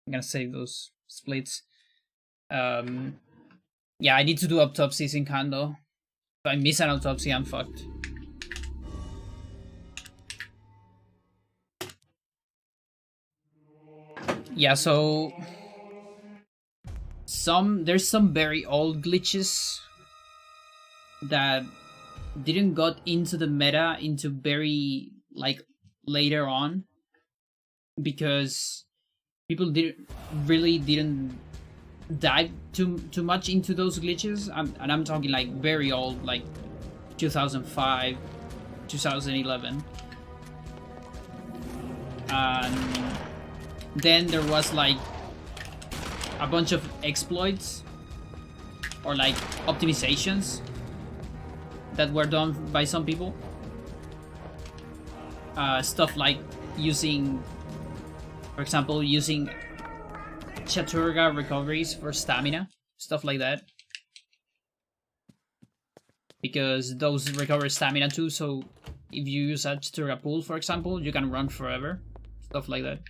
I'm gonna save those splits. Yeah, I need to do autopsies in Kando. If I miss an autopsy, I'm fucked. Yeah, so there's some very old glitches that didn't got into the meta into very like later on, because people didn't dive too much into those glitches. And I'm talking like very old, like 2005, 2011. And then there was like a bunch of exploits or like optimizations that were done by some people. Stuff like using, for example, using Chattur'gha recoveries for stamina, stuff like that. Because those recover stamina too, so if you use a Chattur'gha pool, for example, you can run forever. Stuff like that.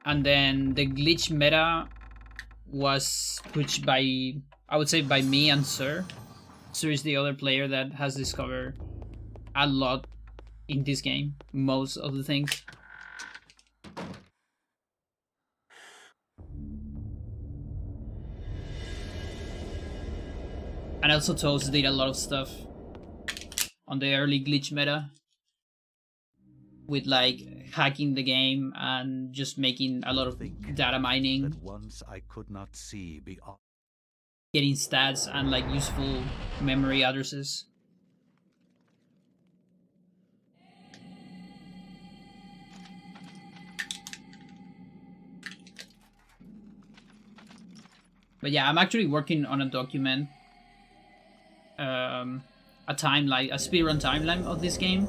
And then the glitch meta was pushed by, I would say, by me and Sir. Sir is the other player that has discovered a lot in this game, most of the things. And also Toast did a lot of stuff on the early glitch meta with like hacking the game and just making a lot of data mining. That once I could not see beyond. Getting stats and like useful memory addresses. But yeah, I'm actually working on a document, a speedrun timeline of this game.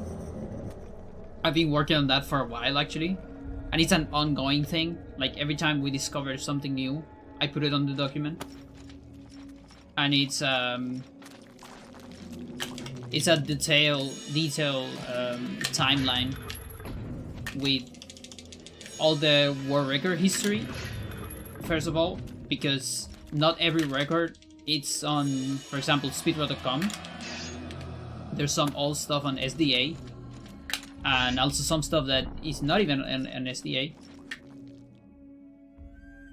I've been working on that for a while actually, and it's an ongoing thing. Like every time we discover something new, I put it on the document, and it's a detailed timeline with all the world record history. First of all, because not every record it's on, for example, speedrun.com. There's some old stuff on SDA, and also some stuff that is not even an SDA.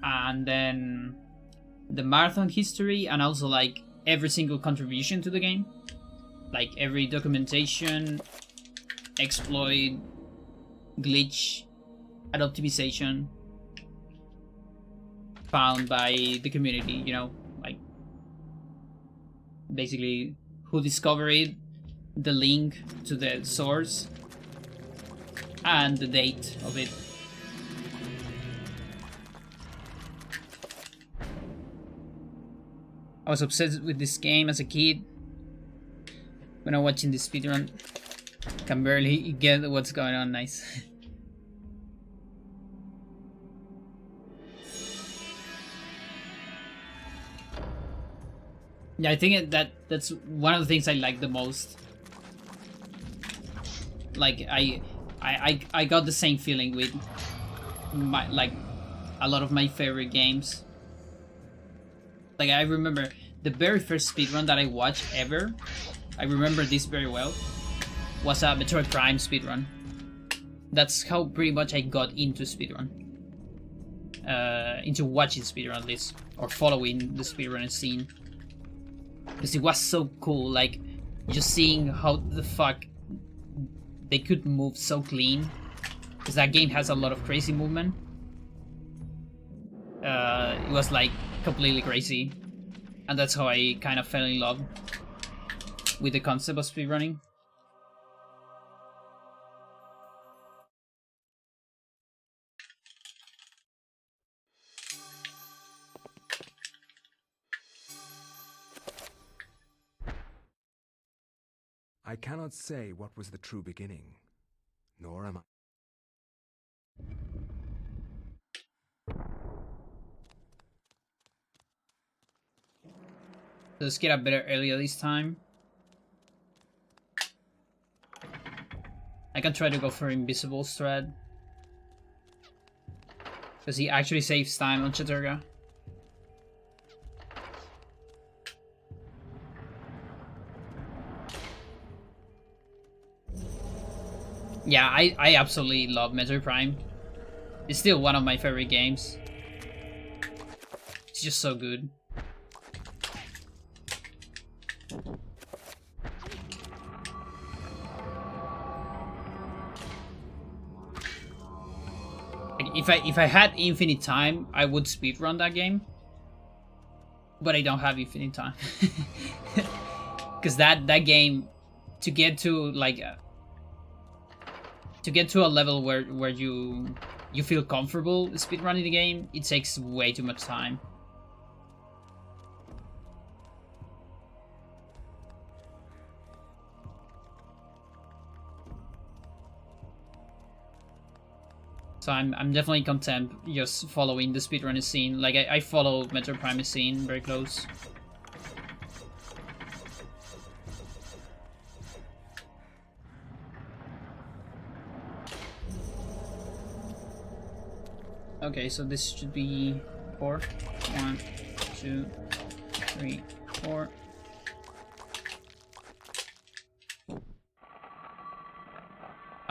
And then the marathon history, and also like every single contribution to the game, like every documentation, exploit, glitch, and optimization found by the community, you know, like basically who discovered it, the link to the source, and the date of it. I was obsessed with this game as a kid. When I'm watching this speedrun, can barely get what's going on. Nice. Yeah, I think that's one of the things I like the most. Like I got the same feeling with my, like, a lot of my favorite games. Like I remember the very first speedrun that I watched ever, I remember this very well, was a Metroid Prime speedrun. That's how pretty much I got into speedrun. Into watching speedrun at least, or following the speedrun scene. Because it was so cool, like, just seeing how the fuck they could move so clean. Because that game has a lot of crazy movement. It was like completely crazy. And that's how I kind of fell in love with the concept of speedrunning. I cannot say what was the true beginning, nor am I. Let's get up better earlier this time. I can try to go for invisible strat. Because he actually saves time on Chattur'gha. Yeah, I absolutely love Metroid Prime. It's still one of my favorite games. It's just so good. Like, if I had infinite time, I would speedrun that game. But I don't have infinite time. Because that game, to get to like to get to a level where you feel comfortable speedrunning the game, it takes way too much time. So I'm definitely content just following the speedrunning scene. Like I follow Metroid Prime scene very close. Okay, so this should be 4. 1, 2, 3, 4.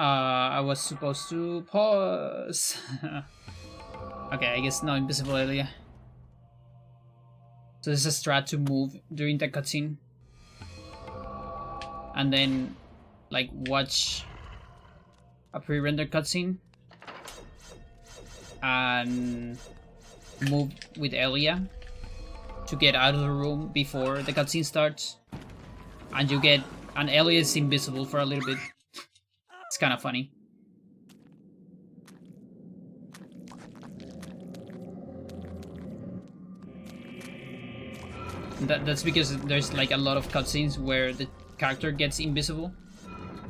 I was supposed to pause. Okay, I guess no invisible area. So this is a strat to move during the cutscene. And then, like, watch a pre-rendered cutscene. And move with Elia to get out of the room before the cutscene starts. And you get... and Elia is invisible for a little bit. It's kind of funny. That's because there's like a lot of cutscenes where the character gets invisible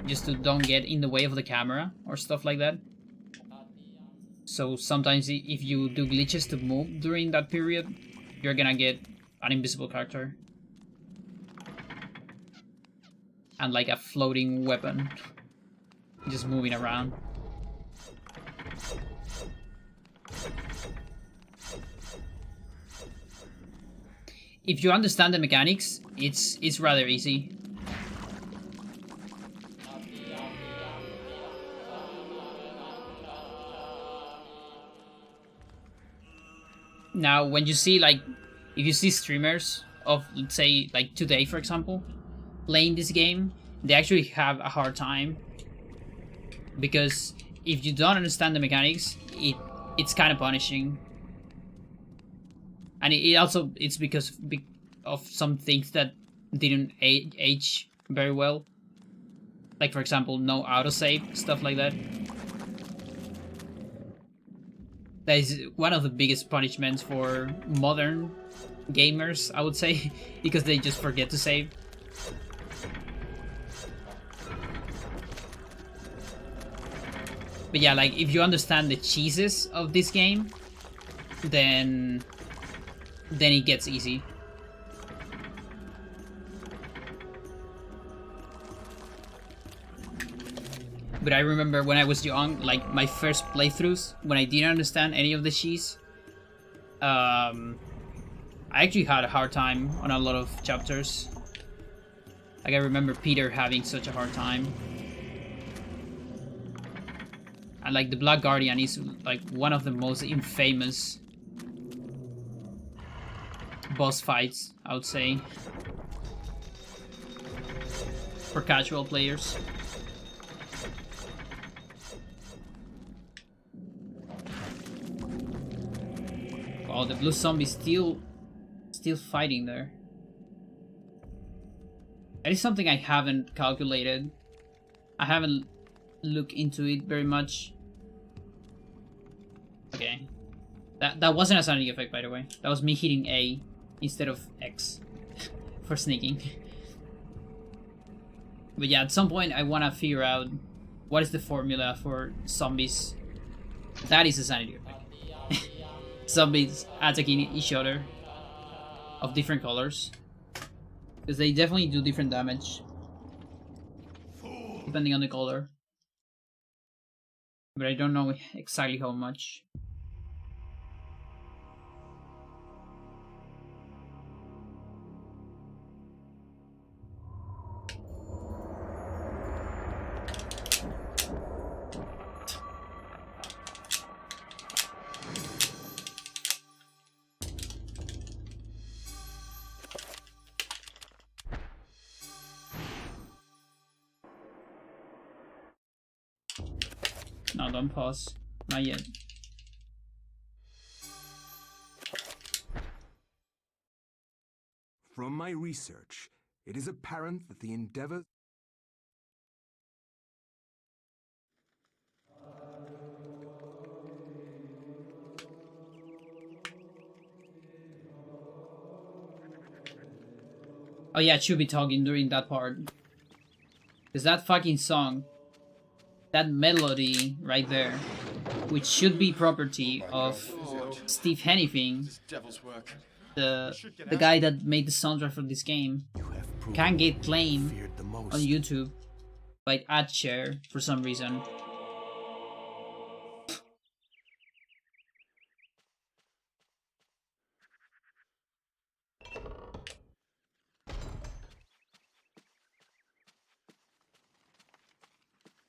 just to don't get in the way of the camera or stuff like that. So sometimes if you do glitches to move during that period, you're gonna get an invisible character. And like a floating weapon. Just moving around. If you understand the mechanics, it's rather easy. Now, when you see like, if you see streamers of, let's say, like today, for example, playing this game, they actually have a hard time. Because if you don't understand the mechanics, it's kind of punishing. And it's because of some things that didn't age very well. Like, for example, no autosave, stuff like that. That is one of the biggest punishments for modern gamers, I would say, because they just forget to save. But yeah, like, if you understand the cheeses of this game, then it gets easy. But I remember when I was young, like, my first playthroughs, when I didn't understand any of the cheese, I actually had a hard time on a lot of chapters. Like, I remember Peter having such a hard time. And like the Black Guardian is like one of the most infamous boss fights, I would say, for casual players. Oh, the blue zombie still fighting there. That is something I haven't calculated. I haven't looked into it very much. Okay. That wasn't a sanity effect, by the way. That was me hitting A instead of X for sneaking. But yeah, at some point I want to figure out what is the formula for zombies. That is a sanity effect. Zombies attacking each other of different colors. Because they definitely do different damage depending on the color. but I don't know exactly how much. No, don't pause. Not yet. From my research, it is apparent that the endeavor... Oh yeah, it should be talking during that part. Because that fucking song, that melody right there, which should be property of Steve Hannifin, the guy that made the soundtrack for this game, can get claimed on YouTube by AdShare for some reason.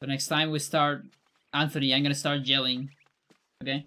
So next time we start Anthony, I'm gonna start yelling. Okay?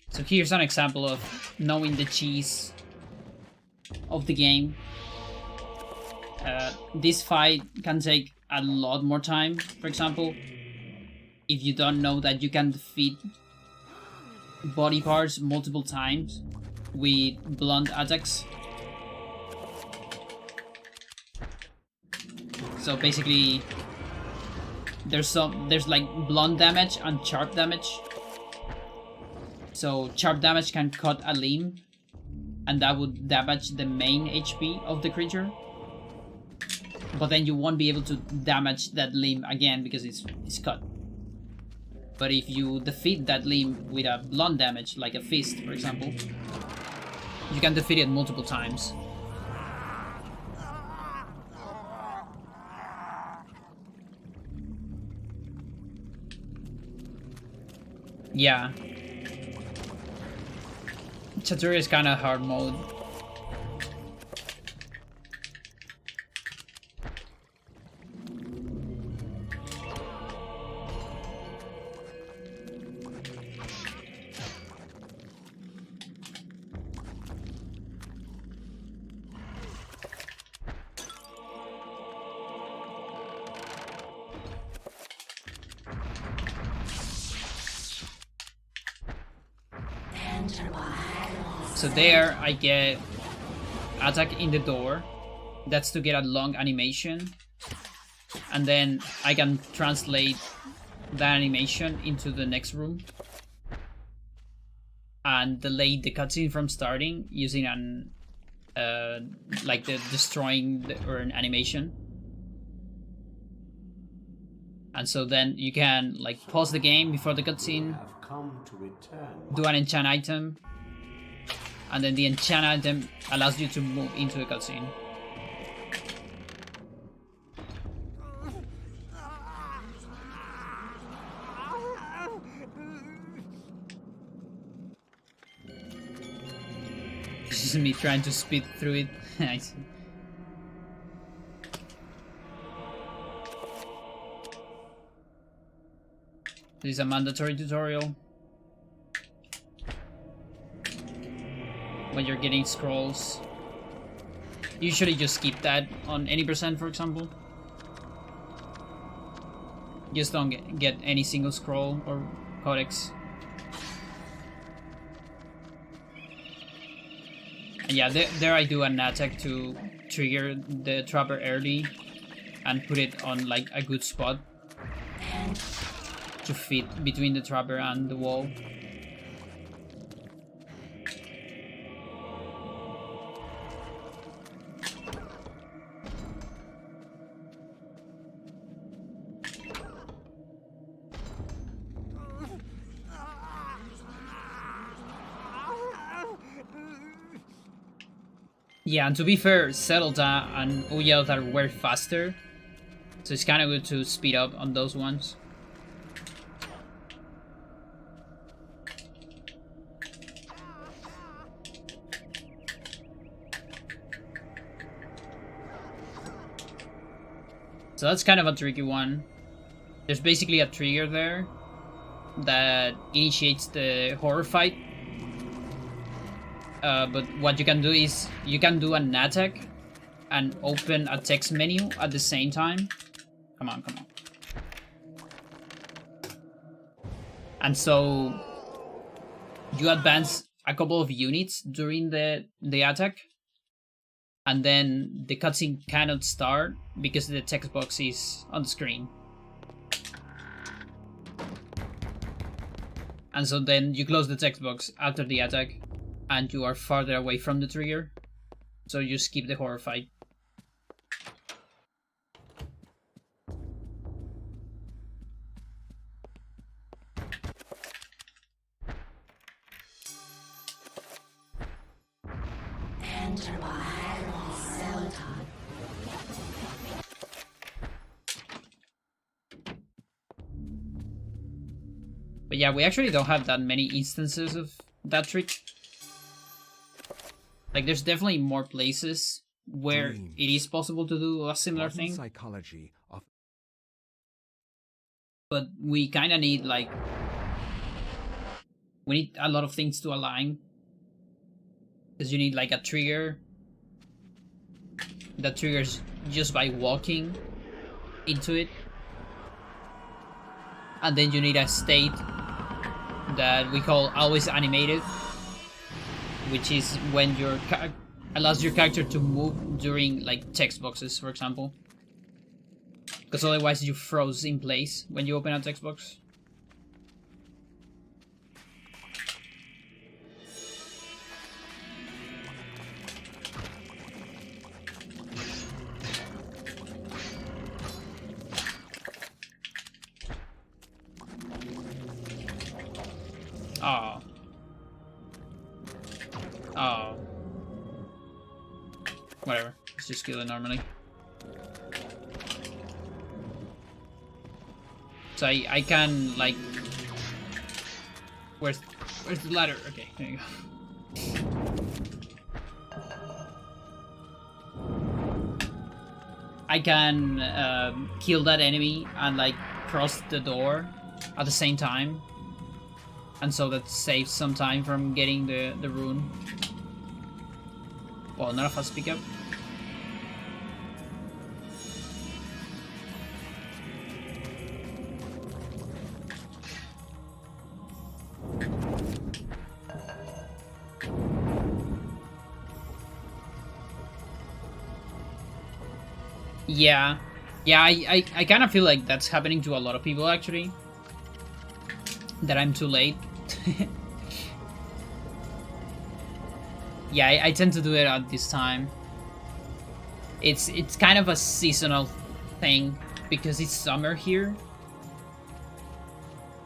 So here's an example of knowing the cheese of the game. This fight can take a lot more time, for example, if you don't know that you can defeat body parts multiple times with blunt attacks. So basically, there's like blunt damage and sharp damage. So sharp damage can cut a limb, and that would damage the main HP of the creature. But then you won't be able to damage that limb again because it's cut. But if you defeat that limb with a blunt damage, like a fist, for example, you can defeat it multiple times. Yeah. Chattur'gha is kinda hard mode. So there I get attack in the door. That's to get a long animation. And then I can translate that animation into the next room. And delay the cutscene from starting using an like the destroying the urn animation. And so then you can like pause the game before the cutscene, do an enchant item, and then the enchant item allows you to move into the cutscene. This is me trying to speed through it. I see. This is a mandatory tutorial. When you're getting scrolls. Usually just skip that on any percent, for example. Just don't get any single scroll or codex. And yeah, there I do an attack to trigger the trapper early and put it on like a good spot to fit between the trapper and the wall. Yeah, and to be fair, Chattur'gha and Ehn'gha were faster, so it's kind of good to speed up on those ones. So that's kind of a tricky one. There's basically a trigger there that initiates the horror fight. But what you can do is you can do an attack and open a text menu at the same time. Come on, come on. And so you advance a couple of units during the attack, and then the cutscene cannot start because the text box is on the screen. And so then you close the text box after the attack, and you are farther away from the trigger, so you skip the horror fight. But yeah, we actually don't have that many instances of that trick. Like, there's definitely more places where it is possible to do a similar thing. Psychology of... But we kind of need, like... We need a lot of things to align. Because you need, like, a trigger that triggers just by walking into it. And then you need a state that we call always animated, which is when your allows your character to move during like text boxes, for example. Because otherwise you froze in place when you open a text box. Oh. Oh. Whatever. Let's just kill it normally. So I can like... Where's the ladder? Okay, there you go. I can kill that enemy and like cross the door at the same time. And so that saves some time from getting the rune. Well, not a fast pickup. Yeah. Yeah, I kind of feel like that's happening to a lot of people, actually. That I'm too late. Yeah, I tend to do it at this time. It's kind of a seasonal thing because it's summer here.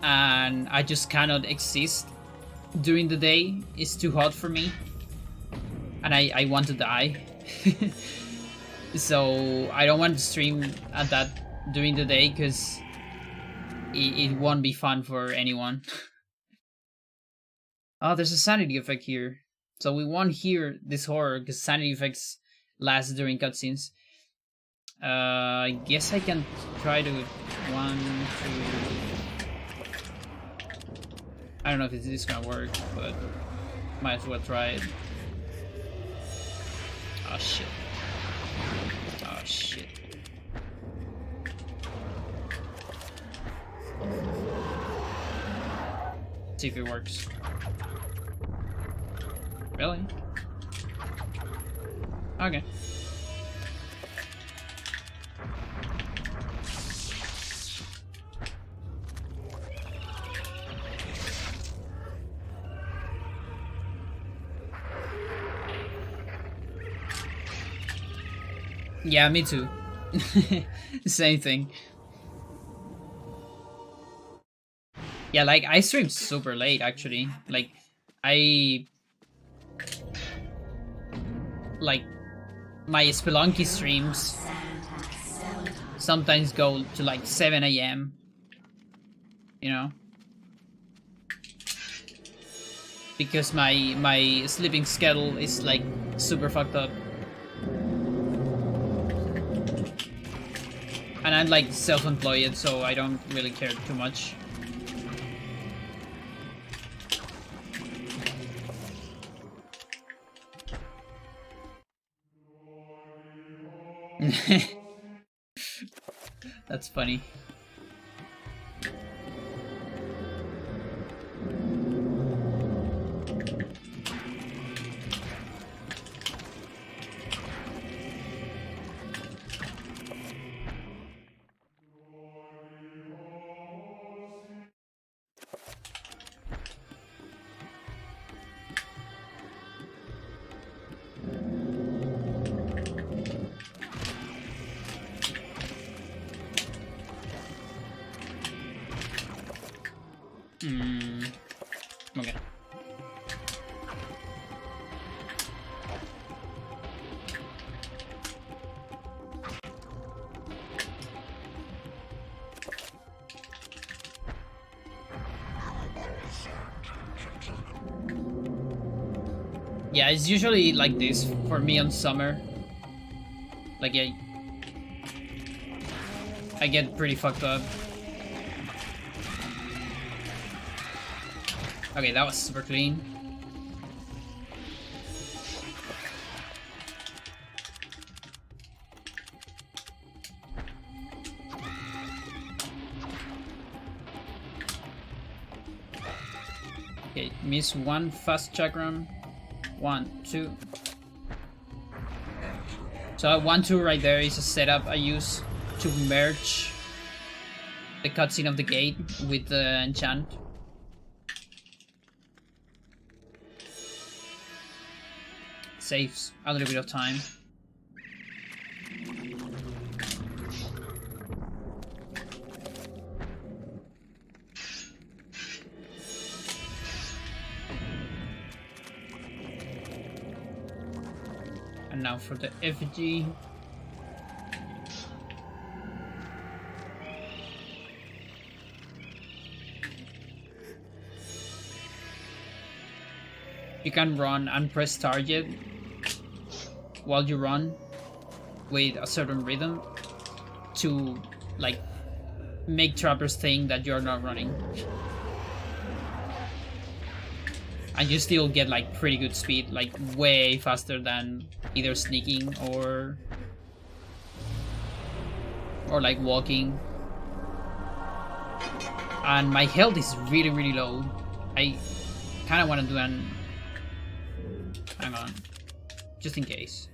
And I just cannot exist during the day. It's too hot for me. And I want to die. So I don't want to stream at that during the day because it won't be fun for anyone. Oh, there's a sanity effect here. So we won't hear this horror because sanity effects last during cutscenes. I guess I can try to... 1, I don't know if this is gonna work, but might as well try it. Oh shit. Oh shit. See if it works. Really? Okay. Yeah, me too. Same thing. Yeah, like I stream super late actually. Like I like my Spelunky streams sometimes go to like 7 AM. You know? Because my sleeping schedule is like super fucked up. And I'm like self-employed, so I don't really care too much. That's funny. Okay. Yeah, it's usually like this for me on summer. Like I get pretty fucked up. Okay, that was super clean. Okay, miss one fast chakram. 1, 2. So 1, 2 right there is a setup I use to merge the cutscene of the gate with the enchant. Saves a little bit of time. And now for the effigy. You can run and press target while you run with a certain rhythm to like make trappers think that you're not running. And you still get like pretty good speed, like way faster than either sneaking or like walking. And my health is really low. I kind of want to do an... Hang on. Just in case.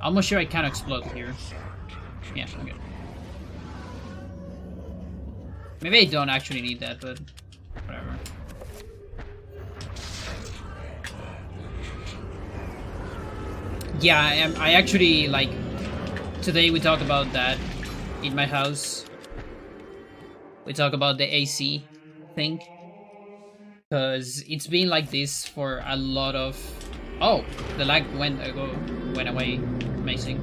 Almost sure I can't explode here. Yeah, okay. Maybe I don't actually need that, but whatever. Yeah, I actually, like, today we talked about that in my house. We talk about the AC thing. Because it's been like this for a lot of... Oh, the lag went away. Amazing.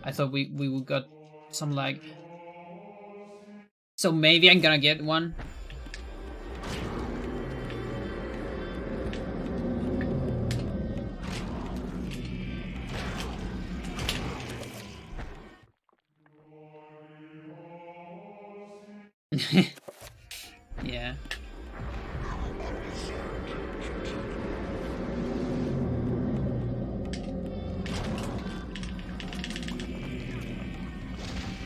I thought we got some lag. So maybe I'm gonna get one. Yeah.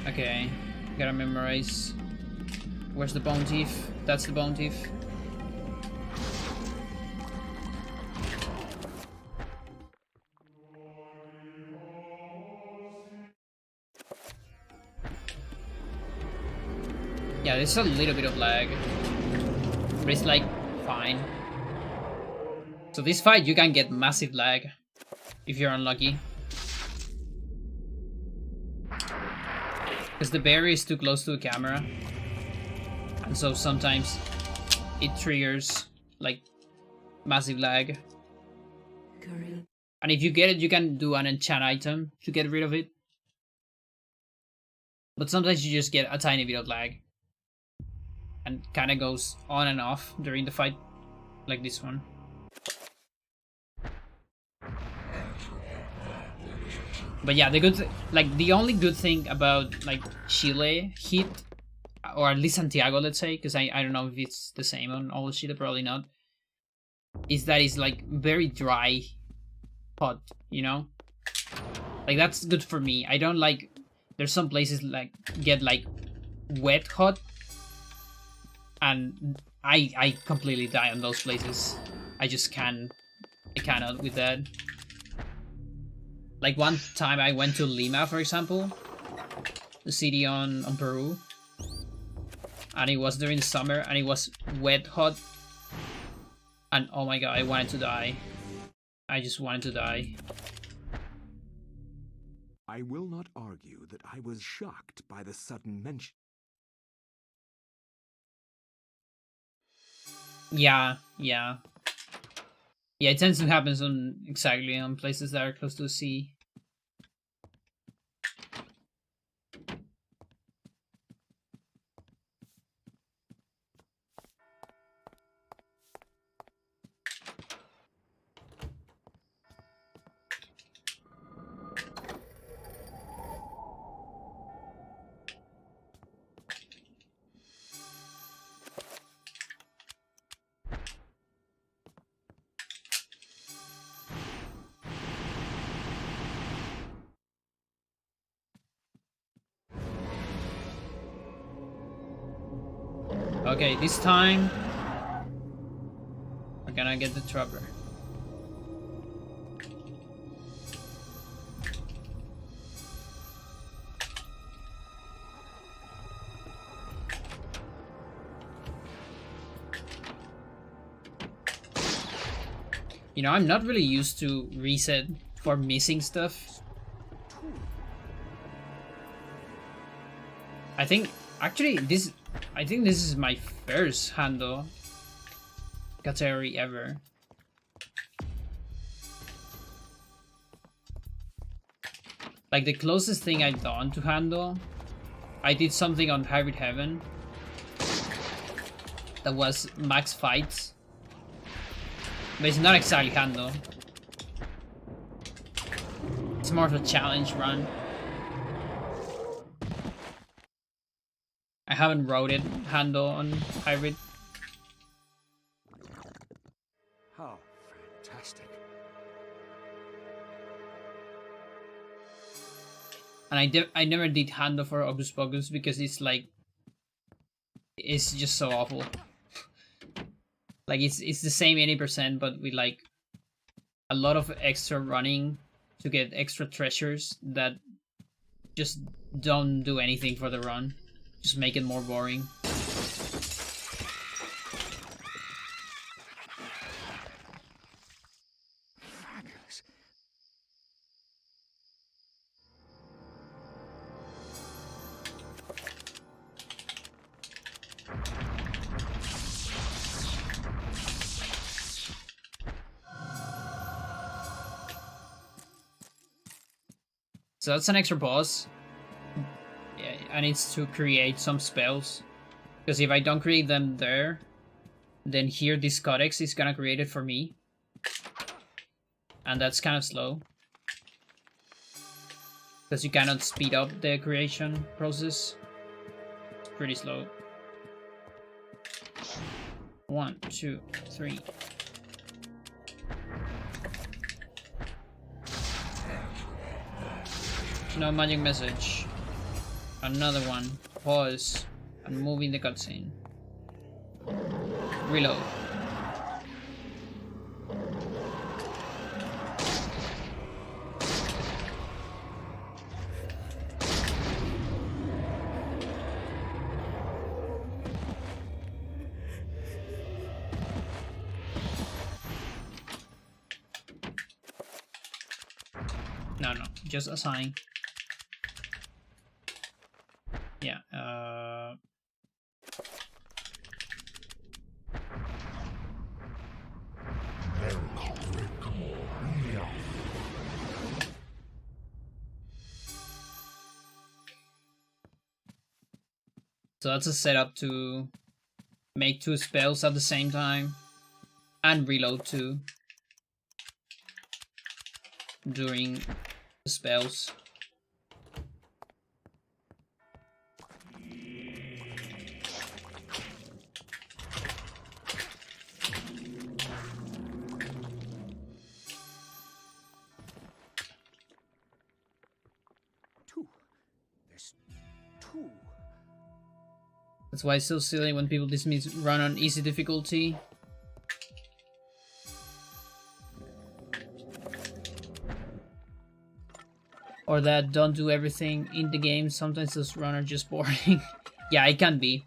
Okay, gotta memorize. Where's the bone teeth? That's the bone teeth. Yeah, there's a little bit of lag, but it's like fine. So this fight you can get massive lag if you're unlucky. Because the berry is too close to the camera. And so sometimes it triggers like massive lag. And if you get it, you can do an enchant item to get rid of it. But sometimes you just get a tiny bit of lag. And kind of goes on and off during the fight, like this one. But yeah, the only good thing about like Chile hit, or at least Santiago, let's say, because I don't know if it's the same on all Chile, probably not, is that it's like very dry hot, you know? Like that's good for me. I don't like, there's some places like get like wet hot, and I completely die on those places. I just can't, I cannot with that. Like one time I went to Lima, for example, the city on Peru, and it was during the summer, and it was wet hot, and oh my god, I wanted to die. I just wanted to die. I will not argue that I was shocked by the sudden mention. Yeah. Yeah, it tends to happen exactly on places that are close to the sea. Okay, this time we're gonna get the trapper. You know, I'm not really used to reset for missing stuff. I think actually this is my first Hando category ever. Like the closest thing I've done to Hando, I did something on Hybrid Heaven that was max fights, but it's not exactly Hando. It's more of a challenge run. I haven't roaded Hando on Hybrid. How fantastic. And I never did Hando for Hocus Pocus because it's like, it's just so awful. Like it's the same 80%, but with like a lot of extra running to get extra treasures that just don't do anything for the run. Just make it more boring. Fabulous. So that's an extra boss. Yeah, I need to create some spells. Because if I don't create them there, then here this Codex is gonna create it for me. And that's kind of slow. Because you cannot speed up the creation process. It's pretty slow. 1, 2, 3. No magic message. Another one. Pause. And moving the cutscene. Reload. No, just assign. Yeah, so that's a setup to make 2 spells at the same time and reload 2 during the spells. That's why it's so silly when people dismiss run on easy difficulty. Or that don't do everything in the game. Sometimes those run are just boring. Yeah, it can be.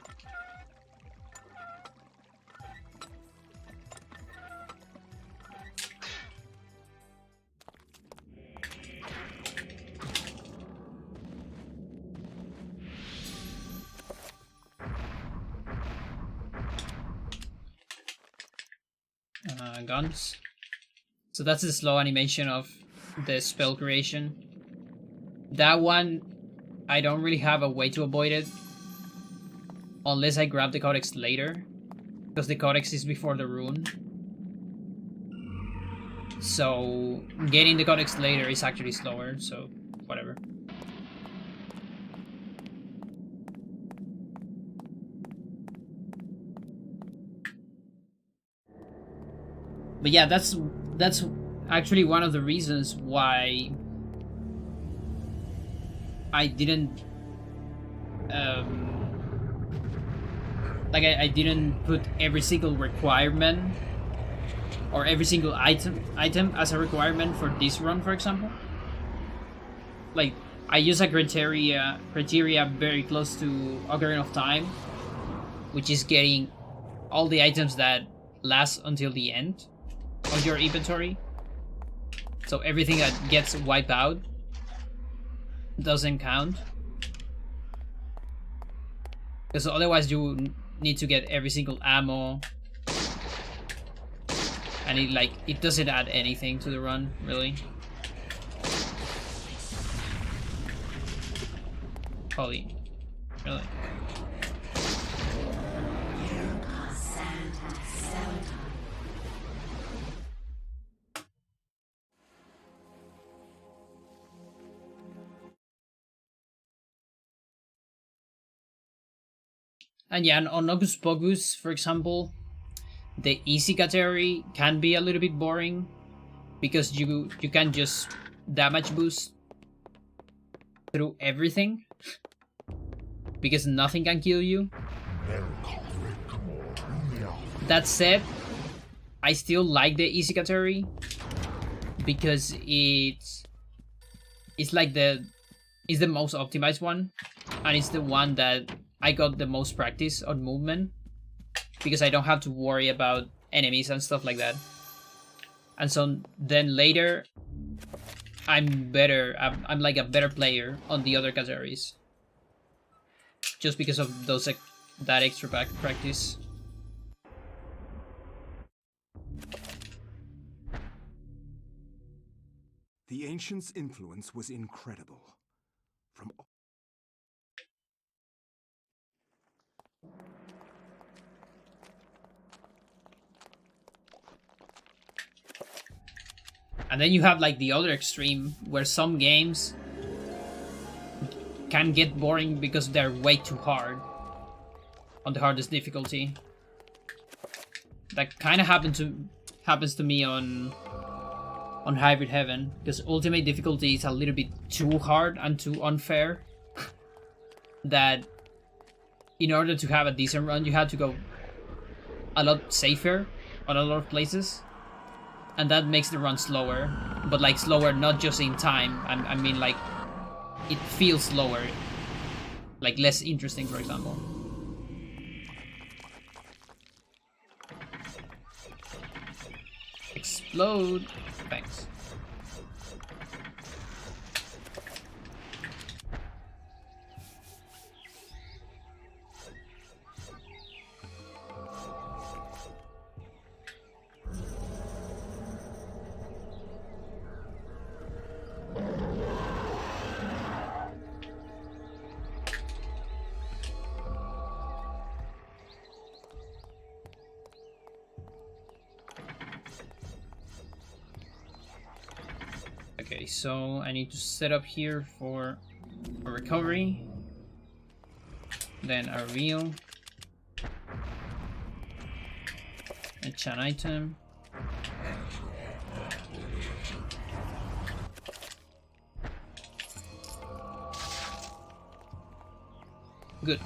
Guns. So that's the slow animation of the spell creation. That one, I don't really have a way to avoid it. Unless I grab the codex later. Because the codex is before the rune. So getting the codex later is actually slower, so whatever. But yeah, that's actually one of the reasons why I didn't I didn't put every single requirement or every single item as a requirement for this run, for example. Like, I use a criteria very close to Ocarina of Time, which is getting all the items that last until the end of your inventory. So everything that gets wiped out doesn't count. Because otherwise you need to get every single ammo. And it doesn't add anything to the run, really. Holy. Really? And yeah, on Hocus Pocus, for example, the easy category can be a little bit boring because you can just damage boost through everything because nothing can kill you. That said, I still like the easy category because it's the most optimized one, and it's the one that I got the most practice on movement because I don't have to worry about enemies and stuff like that. And so then later I'm better. I'm like a better player on the other categories just because of that extra practice. The ancients' influence was incredible. From And then you have like the other extreme where some games can get boring because they're way too hard on the hardest difficulty. That kind of happens to me on Hybrid Heaven, because ultimate difficulty is a little bit too hard and too unfair. That in order to have a decent run, you have to go a lot safer on a lot of places, and that makes the run slower. But like slower, not just in time. I mean like it feels slower, like less interesting, for example. Explode. Thanks. Okay, so I need to set up here for a recovery, then a real, a chan item, good.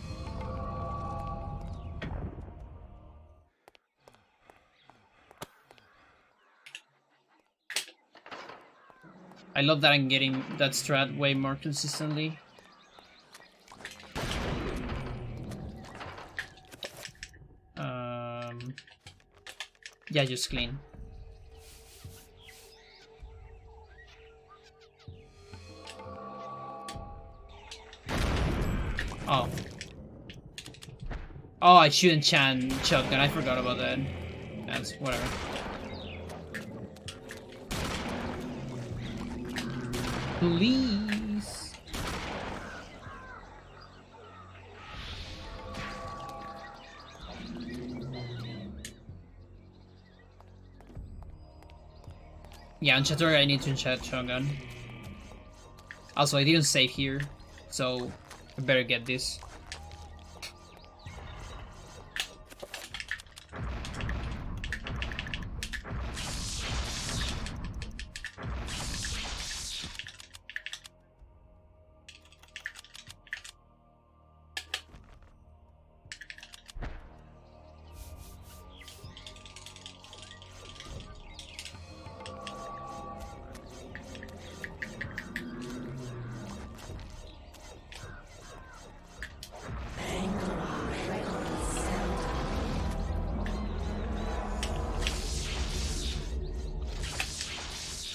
I love that I'm getting that strat way more consistently. Yeah, just clean. Oh. Oh, I shouldn't chant shotgun. I forgot about that. That's whatever. Please. Yeah, on Chattur'gha I need to enchant shotgun. Also, I didn't save here, so I better get this.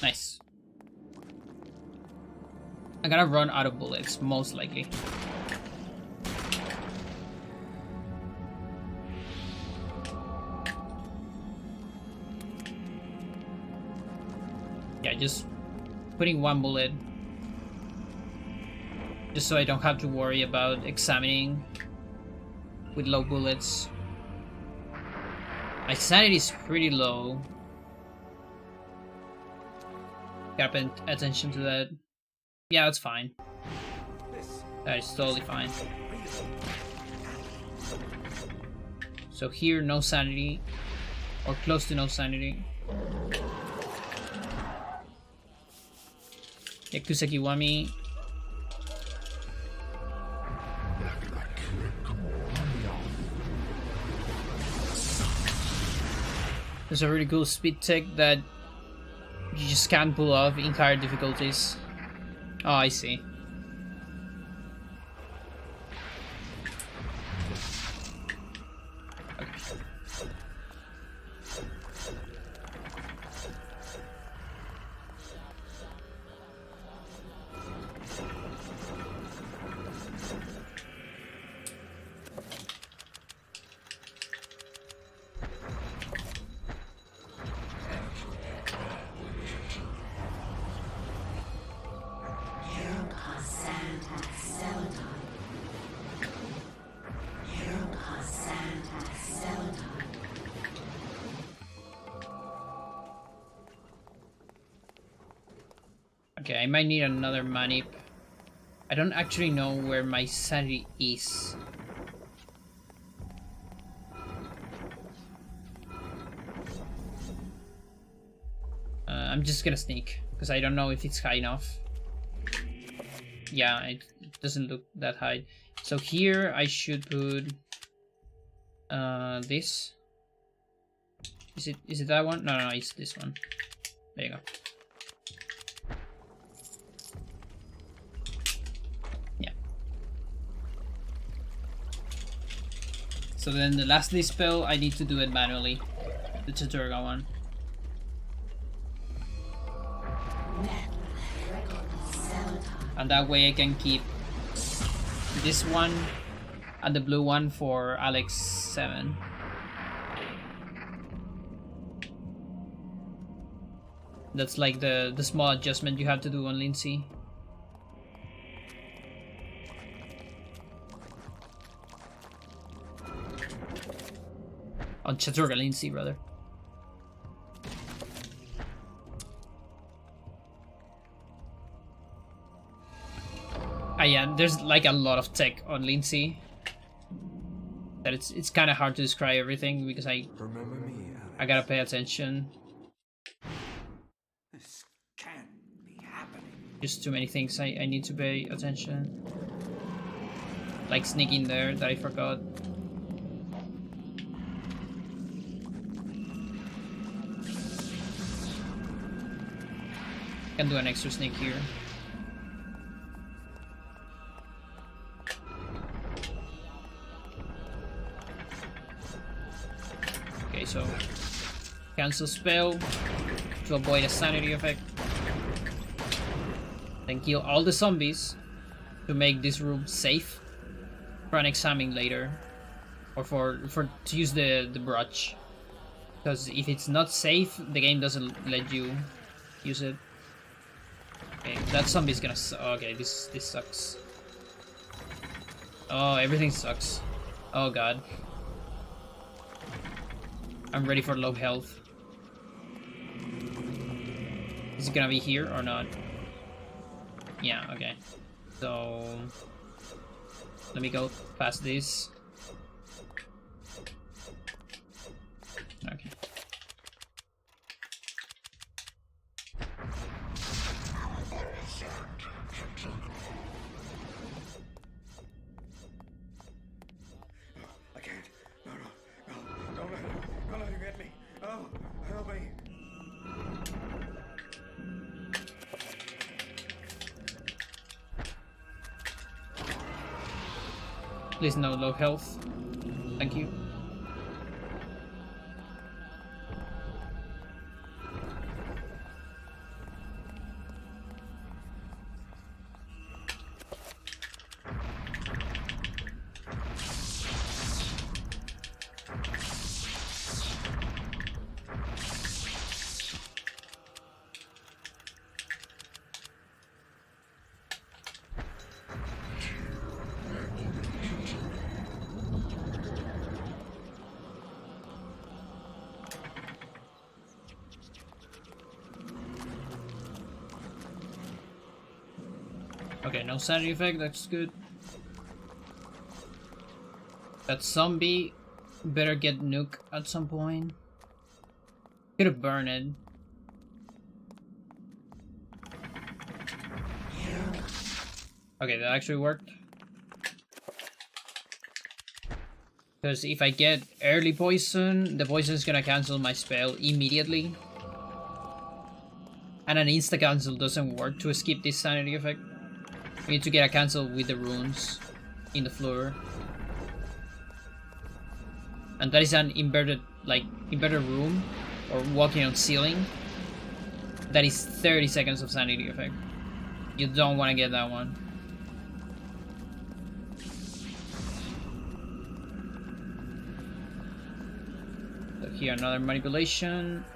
Nice. I'm gonna run out of bullets, most likely. Yeah, just putting one bullet. Just so I don't have to worry about examining with low bullets. My sanity is pretty low. Gotta pay attention to that. Yeah, that's fine. That is totally fine. So here, no sanity. Or close to no sanity. Yakuza Kiwami. There's a really cool speed tech that you just can't pull off in higher difficulties. Oh, I see. Okay, I might need another manip. I don't actually know where my sanity is. just gonna sneak because I don't know if it's high enough. Yeah, it doesn't look that high. So here I should put this. Is it that one? No, it's this one. There you go. Yeah. So then the last spell, I need to do it manually. The Chattur'gha one. And that way I can keep this one and the blue one for Alex 7. That's like the small adjustment you have to do on Lindsay. On Chattur'gha Lindsay, rather. Yeah, there's like a lot of tech on Lindsay that it's kind of hard to describe everything because I gotta pay attention. This can't be happening. Just too many things I need to pay attention. Like sneaking there that I forgot. Can do an extra sneak here. Okay, so cancel spell to avoid a sanity effect. Then kill all the zombies to make this room safe for an examine later, or for to use the brooch. Because if it's not safe, the game doesn't let you use it. Okay, that zombie's gonna okay, this sucks. Oh, everything sucks. Oh god. I'm ready for low health. Is it gonna be here or not? Yeah, okay. So let me go past this. Okay. I can't. No. Don't let him get me. Oh, help me. Please no low health. Thank you. Okay, no sanity effect, that's good. That zombie better get nuke at some point. Could have burned it. Okay, that actually worked. Because if I get early poison, the poison is gonna cancel my spell immediately. And an insta cancel doesn't work to skip this sanity effect. We need to get a cancel with the runes in the floor. And that is an inverted room or walking on ceiling. That is 30 seconds of sanity effect. You don't want to get that one. So here another manipulation.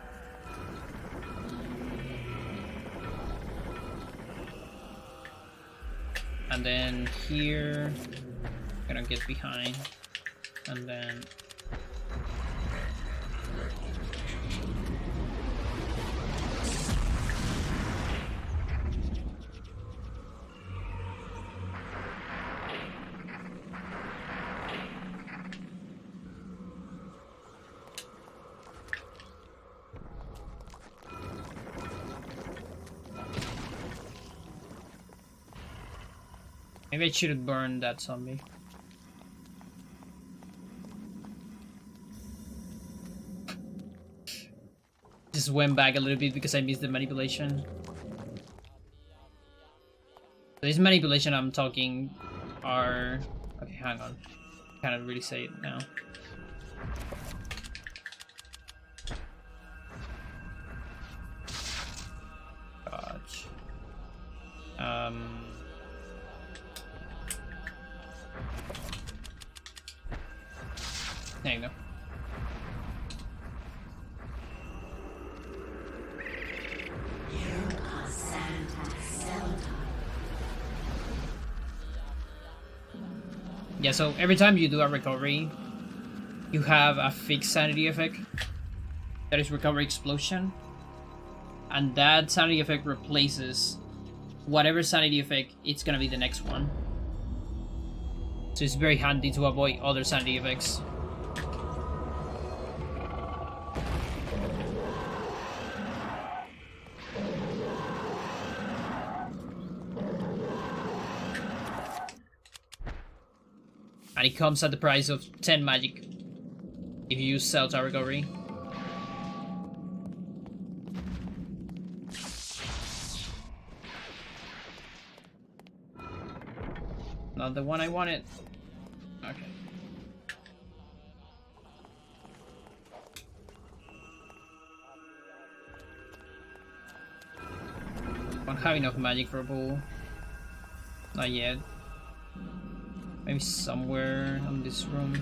And then here, I'm gonna get behind, and then Maybe I should burn that zombie. Just went back a little bit because I missed the manipulation. This manipulation I'm talking are... Okay, hang on. Cannot really say it now. Dodge. There you go. Yeah, so every time you do a recovery, you have a fixed sanity effect. That is recovery explosion. And that sanity effect replaces whatever sanity effect it's gonna be the next one. So it's very handy to avoid other sanity effects. And it comes at the price of 10 magic if you use Cell Tower recovery. Not the one I wanted. Okay. Don't have enough magic for a bull. Not yet. Maybe somewhere in this room.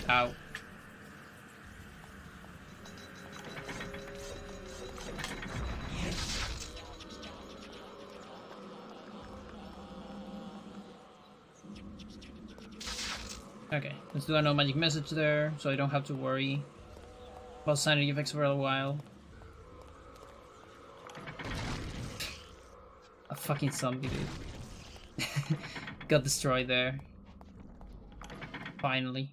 Ow. Okay, let's do a no magic message there, so I don't have to worry about sanity effects for a while. A fucking zombie, dude. Got destroyed there. Finally.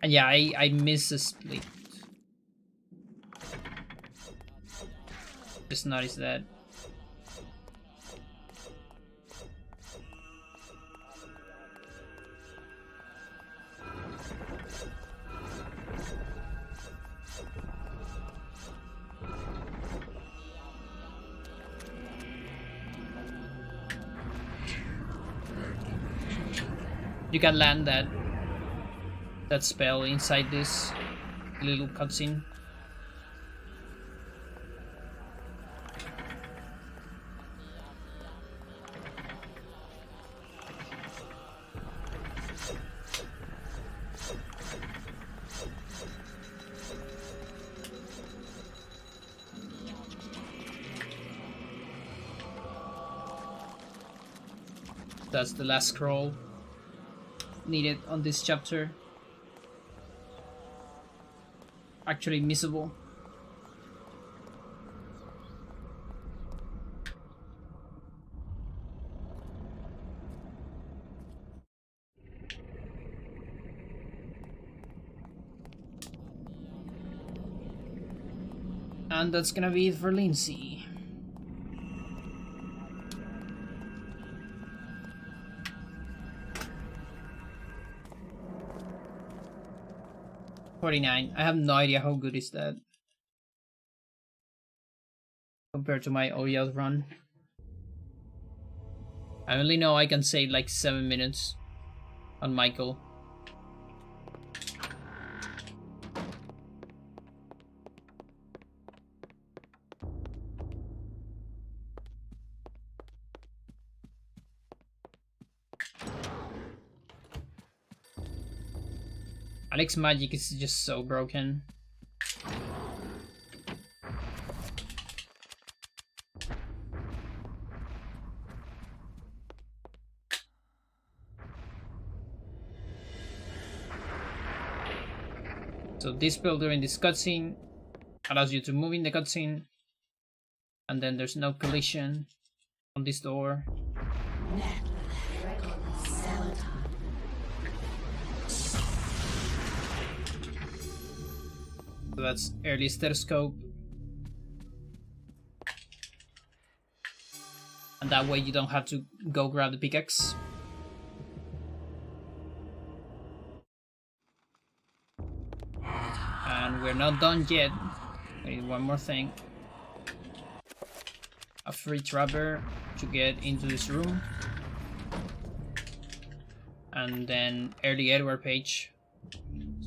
And yeah, I miss a split. Just noticed that. You can land that spell inside this little cutscene. That's the last scroll needed on this chapter. Actually missable. And that's gonna be it for Lindsay. $49. I have no idea how good is that compared to my Oyas run. I only know I can save like 7 minutes on Michael. Alex's magic is just so broken. So this spell during this cutscene allows you to move in the cutscene, and then there's no collision on this door. So that's early stethoscope. And that way you don't have to go grab the pickaxe. And we're not done yet. I need one more thing. A free trapper to get into this room. And then early Edward page.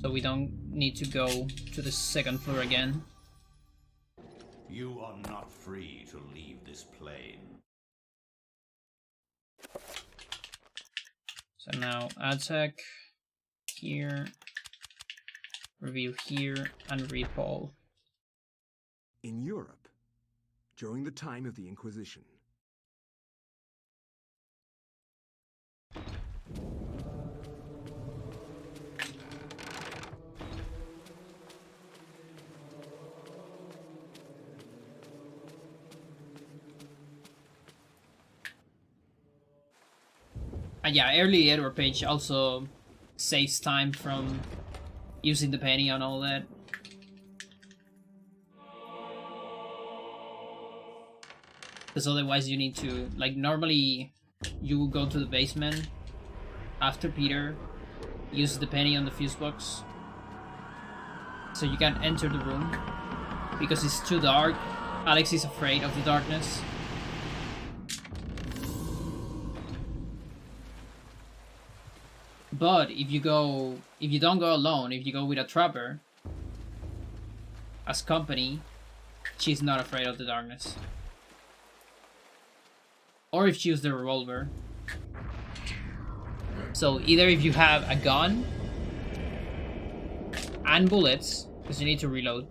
So we don't need to go to the second floor again. You are not free to leave this plane. So now attack here, review here, and read Paul. In Europe, during the time of the Inquisition, yeah, early Edward page also saves time from using the penny and all that. Because otherwise you need to, like, normally you go to the basement after Peter uses the penny on the fuse box. So you can't enter the room because it's too dark. Alex is afraid of the darkness. But if you don't go alone, if you go with a trapper as company, she's not afraid of the darkness. Or if she uses the revolver. So either if you have a gun and bullets, because you need to reload,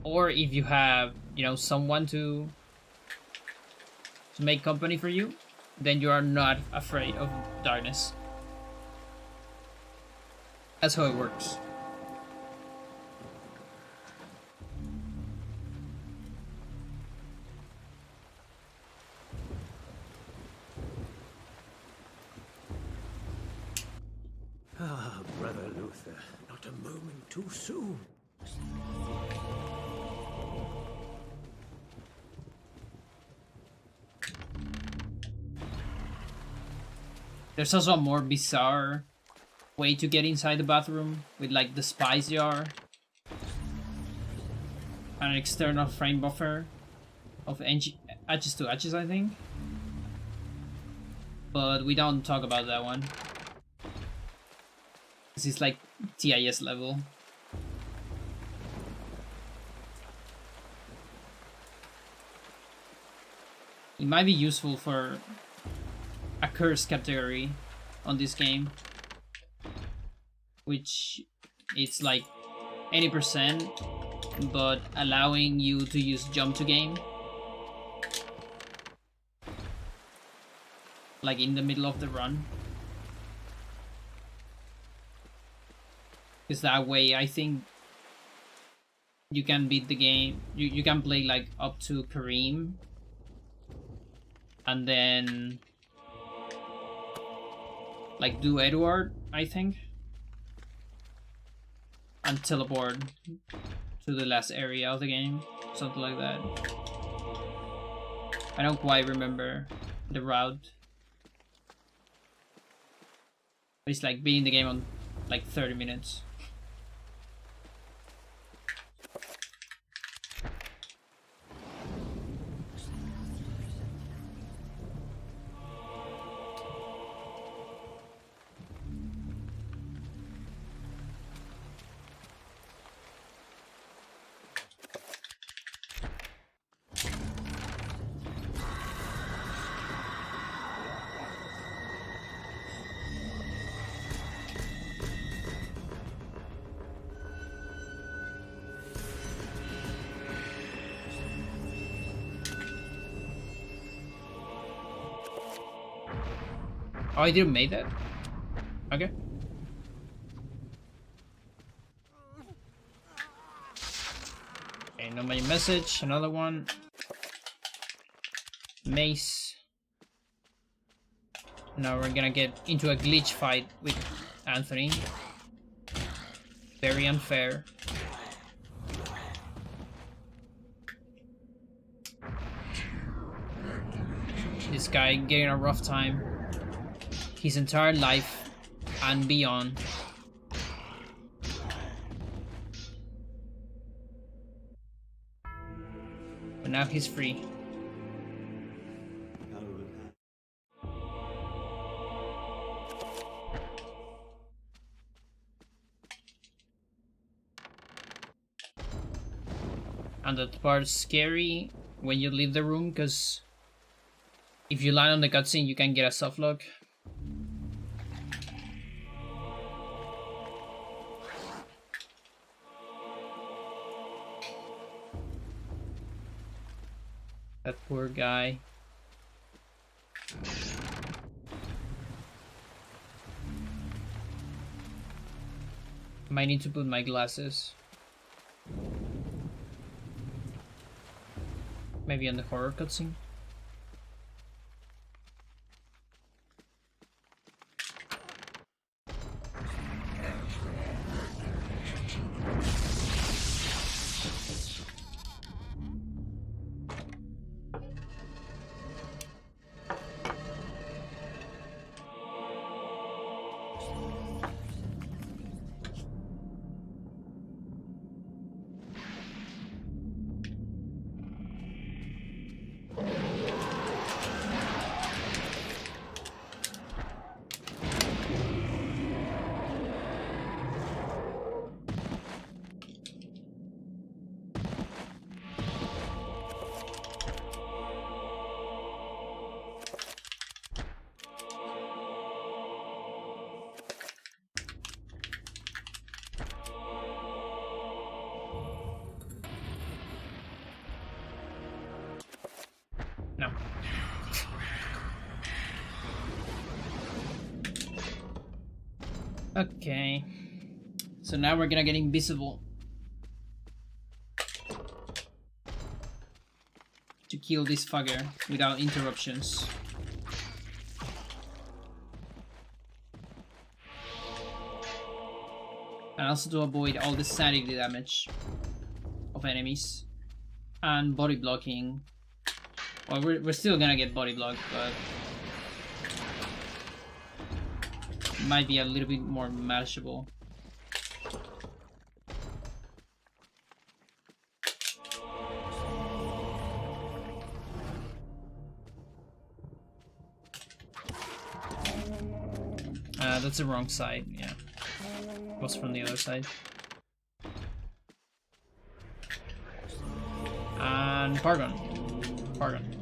or if you have, you know, someone to make company for you, then you are not afraid of darkness. That's how it works. ah, Brother Luther, not a moment too soon. There's also a more bizarre way to get inside the bathroom with, like, the spice jar and an external frame buffer of edges to edges, I think. But we don't talk about that one. This is like TIS level. It might be useful for a curse category on this game, which it's like 80%, but allowing you to use jump to game, like in the middle of the run. Because that way I think you can beat the game, you can play like up to Kareem and then like do Edward, I think, and teleport to the last area of the game, something like that. I don't quite remember the route, but it's like being the game on like 30 minutes. Oh, I didn't make that? Okay. no magic message, another one. Mace. Now we're gonna get into a glitch fight with Anthony. Very unfair. This guy getting a rough time. His entire life and beyond. But now he's free. And that part's scary when you leave the room, because if you land on the cutscene, you can get a soft lock. That poor guy. Might need to put my glasses. Maybe on the horror cutscene. No. Okay. So now we're gonna get invisible. To kill this fucker without interruptions. And also to avoid all the sanity damage of enemies. And body blocking. Well, we're still gonna get body blocked, but might be a little bit more manageable. That's the wrong side, yeah. Was from the other side. And Pargon. Pargon.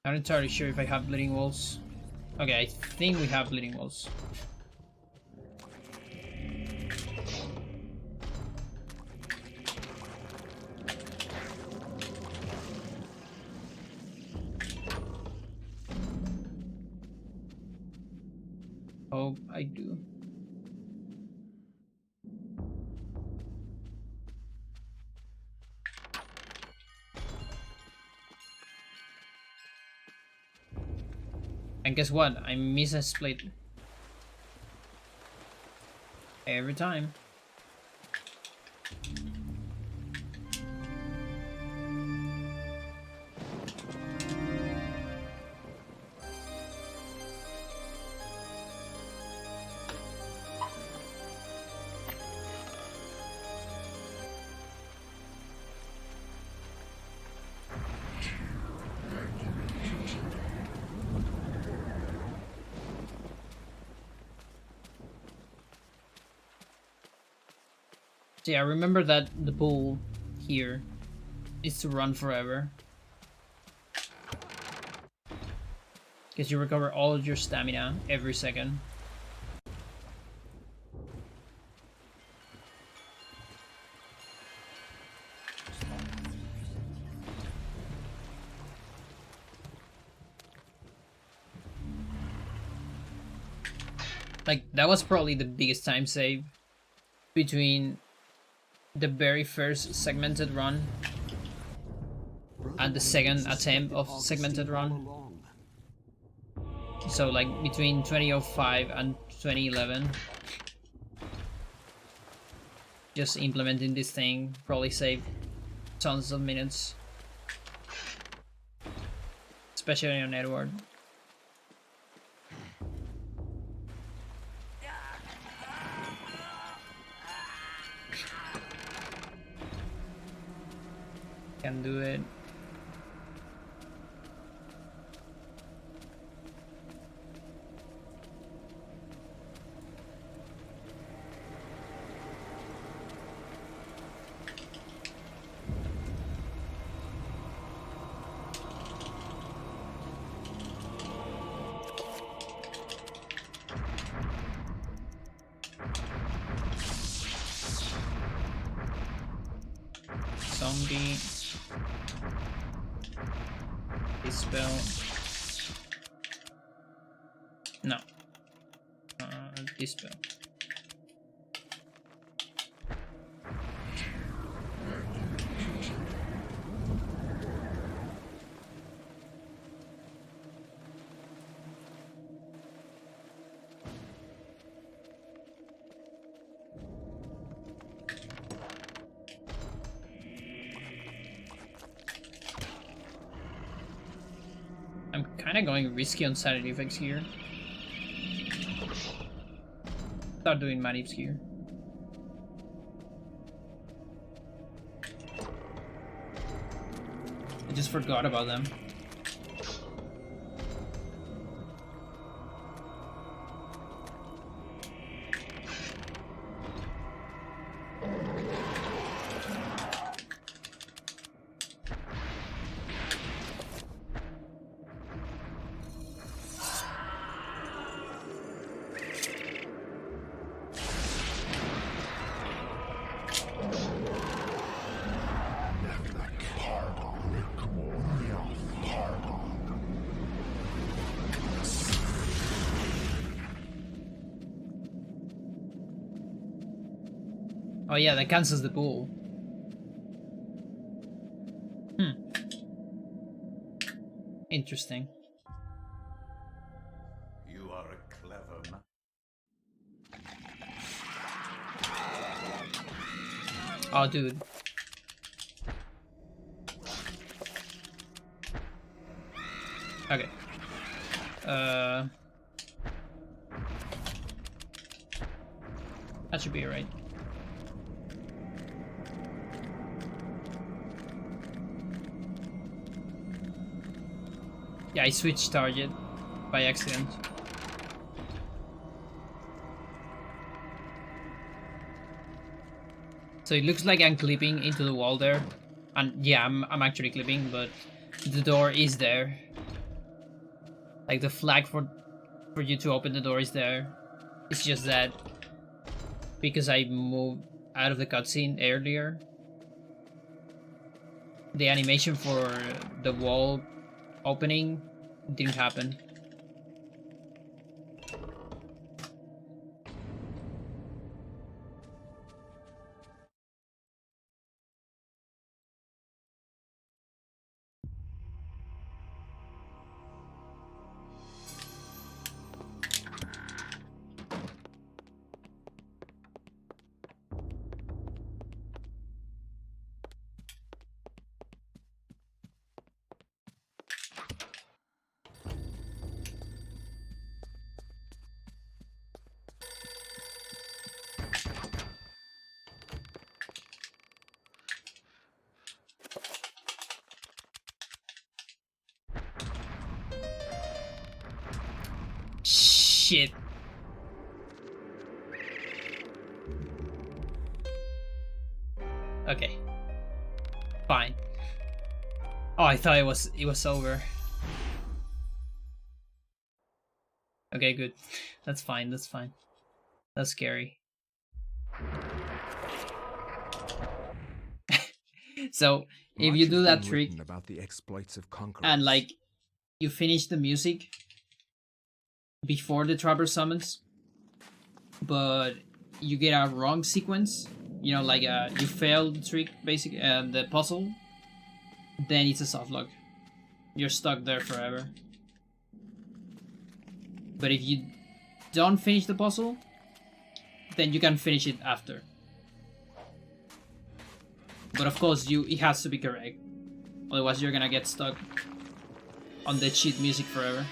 I'm not entirely sure if I have bleeding walls. Okay, I think we have bleeding walls. Oh, I do. And guess what? I miss a split. Every time. So yeah, remember that the pool here is to run forever. Because you recover all of your stamina every second. Like, that was probably the biggest time save between the very first segmented run and the second attempt of segmented run. So like between 2005 and 2011, just implementing this thing probably saved tons of minutes, especially on Edward. Can do it. Zombie. Dispel. No. Dispel. I'm kind of going risky on Sanity effects here. Start doing manips here. I just forgot about them. Oh yeah, that cancels the pool. Interesting. You are a clever man. Oh, dude. Okay. That should be right. Yeah, I switched target by accident. So it looks like I'm clipping into the wall there. And yeah, I'm actually clipping, but the door is there. Like the flag for you to open the door is there. It's just that because I moved out of the cutscene earlier, the animation for the wall opening didn't happen. Shit. Okay. Fine. Oh, I thought it was over. Okay, good. That's fine, that's fine. That's scary. So, if you do that trick about the exploits of conquerors, and like you finish the music before the trapper summons, but you get a wrong sequence, you know, like you fail the trick, basically, the puzzle, then it's a soft lock. You're stuck there forever. But if you don't finish the puzzle, then you can finish it after. But of course, it has to be correct. Otherwise, you're gonna get stuck on the cheat music forever.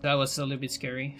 That was a little bit scary.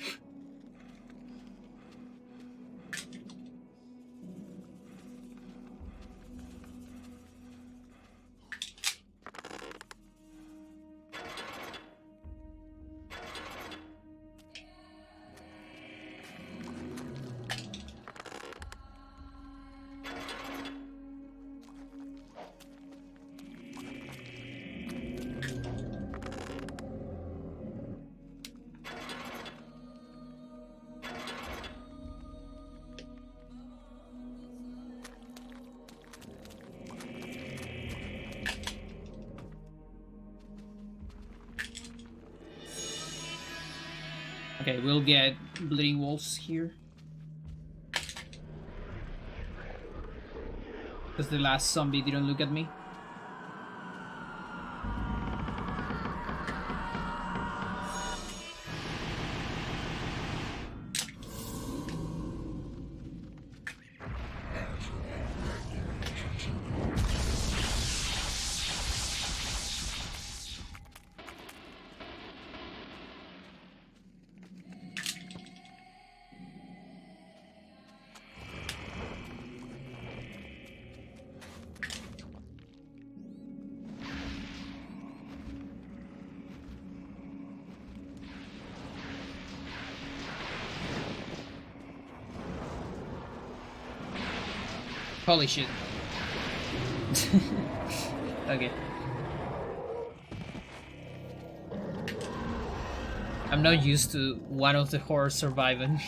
Okay, we'll get bleeding wolves here. Because the last zombie didn't look at me. Holy shit. Okay. I'm not used to one of the horrors surviving.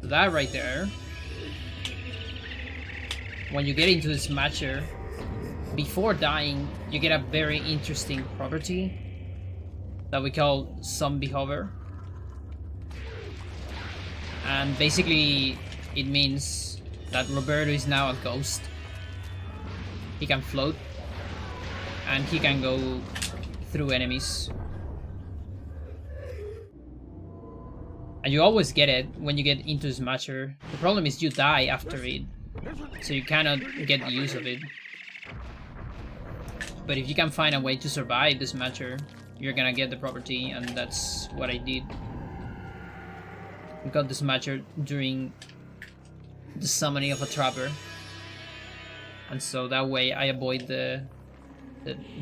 That right there, when you get into this matcher, before dying, you get a very interesting property that we call zombie hover. And basically, it means that Roberto is now a ghost. He can float, and he can go through enemies. And you always get it when you get into Smasher. The problem is you die after it, so you cannot get the use of it. But if you can find a way to survive the Smasher, you're gonna get the property, and that's what I did. I got the Smasher during the summoning of a trapper, and so that way I avoid the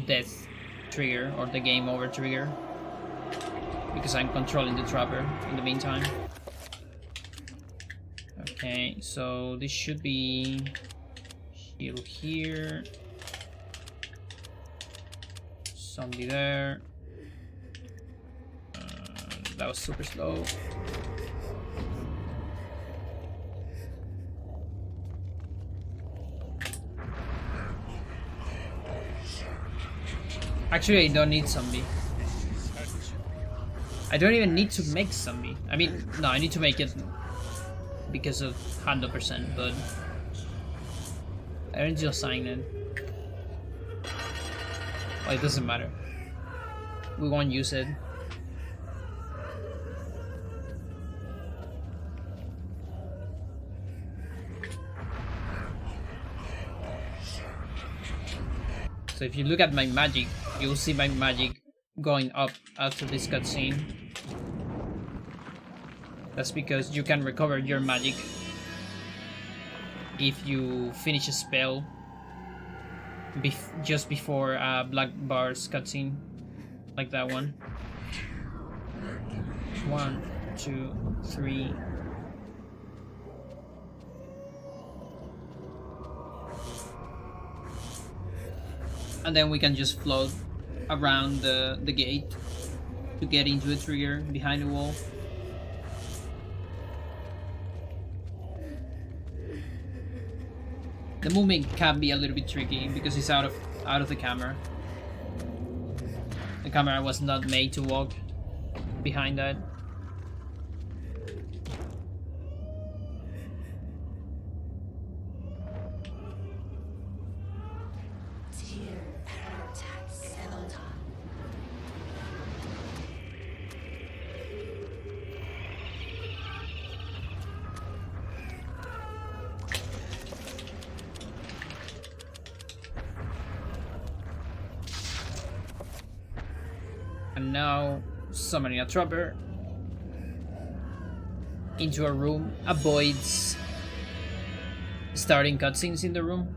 death trigger or the game over trigger, because I'm controlling the trapper in the meantime. Okay, so this should be heal here, zombie there. That was super slow. Actually, I don't need zombie. I don't even need to make zombie. I mean, no, I need to make it because of 100%, but I don't just sign it. Well, it doesn't matter. We won't use it. So if you look at my magic, you'll see my magic going up after this cutscene. That's because you can recover your magic if you finish a spell just before Black Bar's cutscene, like that one. 1, 2, 3. And then we can just float around the gate to get into a trigger behind the wall. The movement can be a little bit tricky because it's out of the camera. The camera was not made to walk behind that. And now summoning a trapper into a room avoids starting cutscenes in the room.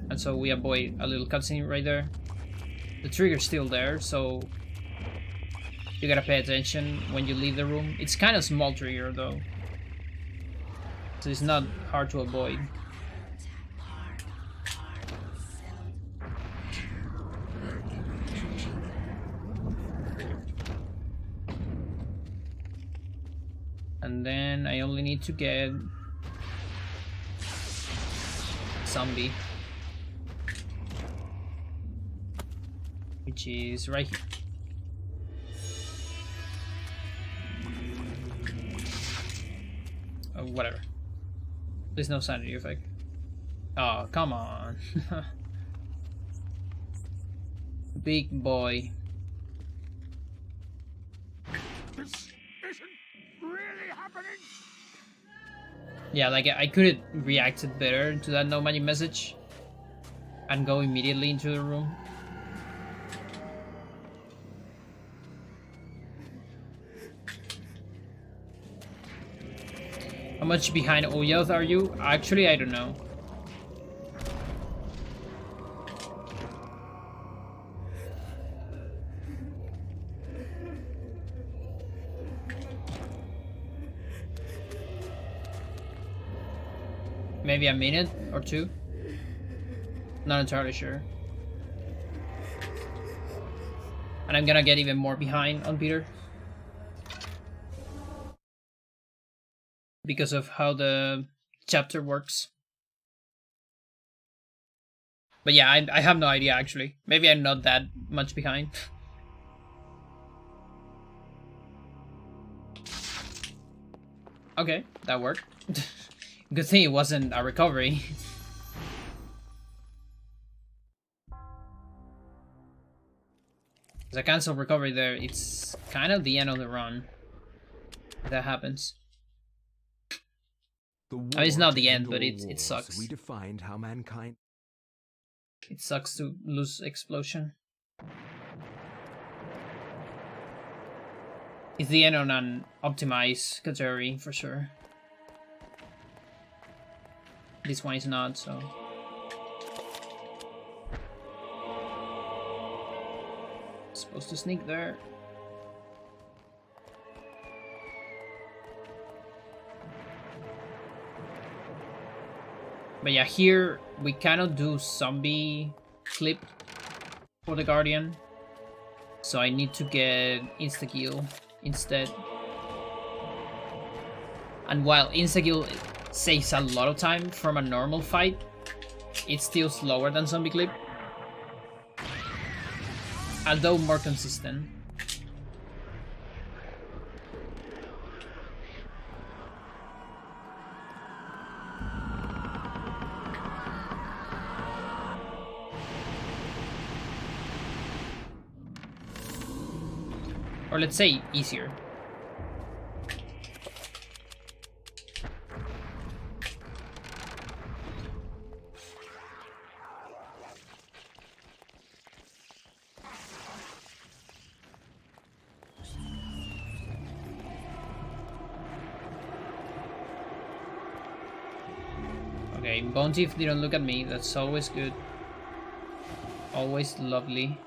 And so we avoid a little cutscene right there. The trigger's still there, so you gotta pay attention when you leave the room. It's kind of small trigger though, so it's not hard to avoid. And then I only need to get zombie, which is right here. Oh, whatever. There's no sanity effect. Oh, come on. Big boy. Yeah, like I could have reacted better to that no magic message and go immediately into the room. How much behind Oyoth are you? Actually, I don't know. Maybe a minute or two. Not entirely sure. And I'm gonna get even more behind on Peter because of how the chapter works. But yeah, I have no idea actually. Maybe I'm not that much behind. Okay, that worked. Good thing it wasn't a recovery. If I cancel recovery there, it's kind of the end of the run. If that happens. I mean, it's not the end, but it sucks. Redefined how mankind. It sucks to lose explosion. It's the end on an optimized category for sure. This one is not, so. Supposed to sneak there. But yeah, here we cannot do zombie clip for the Guardian. So I need to get insta-kill instead. And while insta-kill saves a lot of time from a normal fight, it's still slower than zombie clip. Although more consistent. Or let's say easier. Okay, Bone Teeth didn't look at me. That's always good. Always lovely.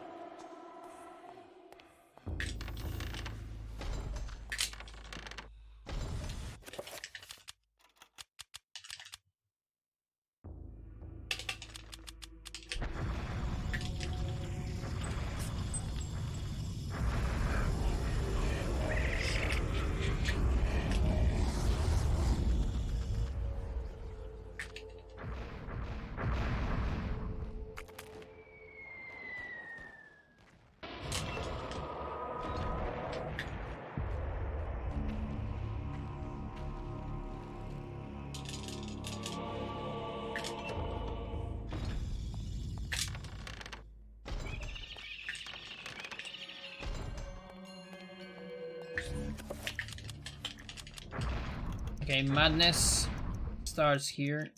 Okay, madness starts here.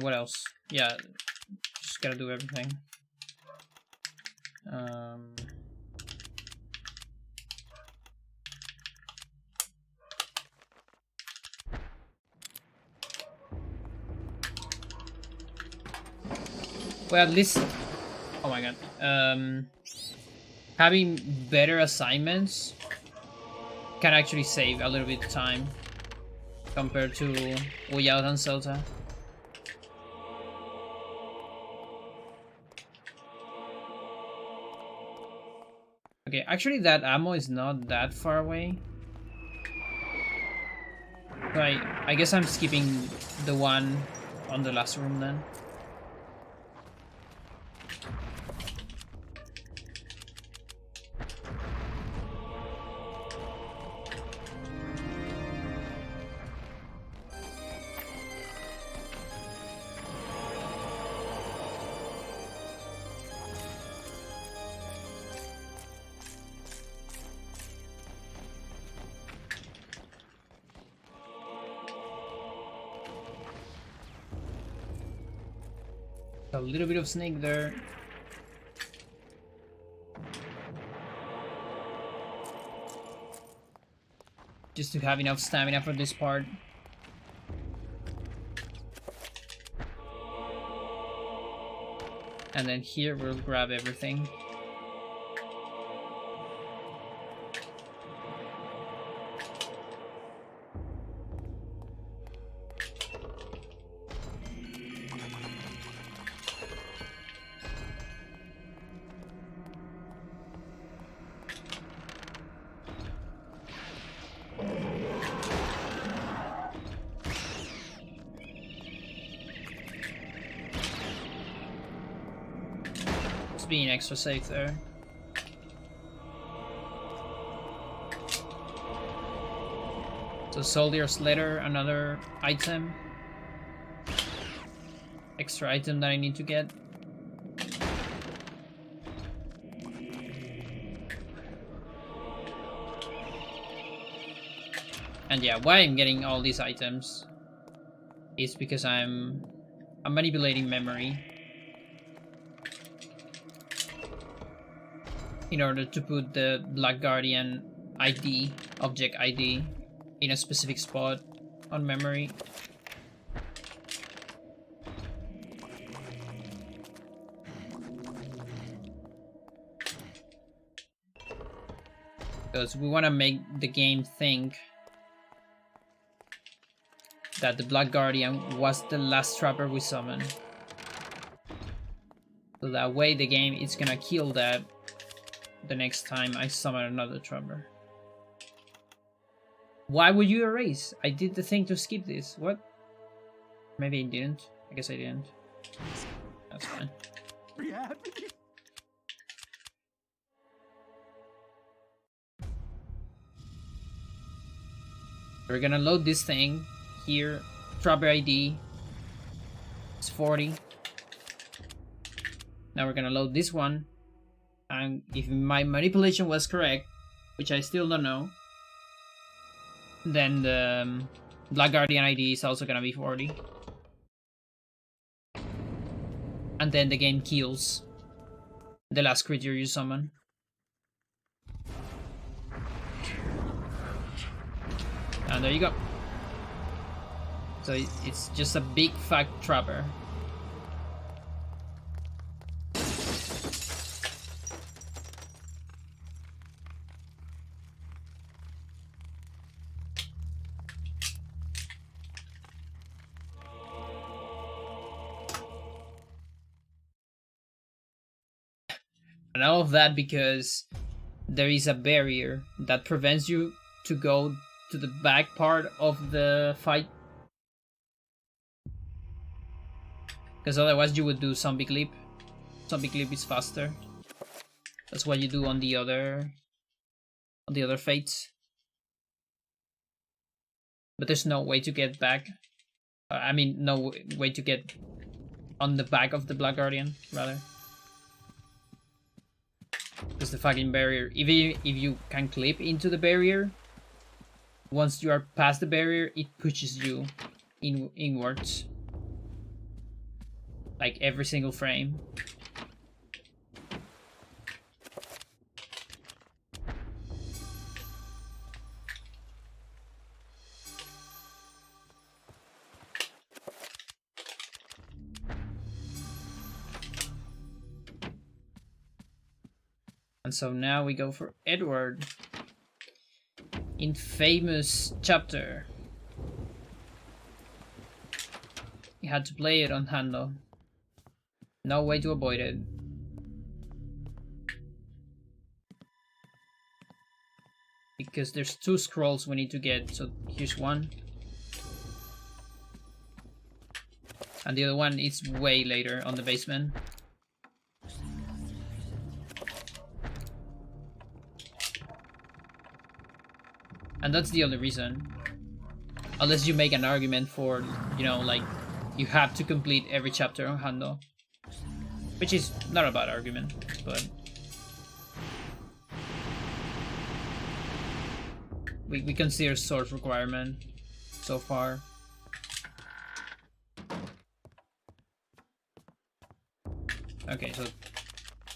What else? Yeah, just gotta do everything. Well, at least, oh my god, having better assignments can actually save a little bit of time compared to Way Out and Celta. Okay, actually that ammo is not that far away. So I guess I'm skipping the one on the last room then. A little bit of snake there. Just to have enough stamina for this part. And then here we'll grab everything. Being extra safe there. So Soldier's Letter, another item. Extra item that I need to get. And yeah, why I'm getting all these items is because I'm manipulating memory in order to put the Black Guardian ID, object ID, in a specific spot on memory. Because we want to make the game think that the Black Guardian was the last trapper we summoned. So that way the game is gonna kill that the next time I summon another trapper. Why would you erase? I did the thing to skip this. What? Maybe I didn't. I guess I didn't. That's fine. Be happy. We're gonna load this thing here. Trapper ID. It's 40. Now we're gonna load this one. And if my manipulation was correct, which I still don't know, then the Black Guardian ID is also gonna be 40. And then the game kills the last creature you summon. And there you go. So it's just a big fat trapper. And all of that because there is a barrier that prevents you to go to the back part of the fight. Because otherwise you would do Zombie Clip. Zombie Clip is faster. That's what you do on the other fates. But there's no way to get back. I mean, no way to get on the back of the Black Guardian, rather. Because the fucking barrier, even if you can clip into the barrier, once you are past the barrier, it pushes you inwards. Like every single frame. And so now we go for Edward. Infamous chapter. You had to play it on Hando. No way to avoid it. Because there's 2 scrolls we need to get, so here's one. And the other one is way later on the basement. And that's the only reason. Unless you make an argument for, you know, like, you have to complete every chapter on Hando. Which is not a bad argument, but... We consider source requirement so far. Okay, so...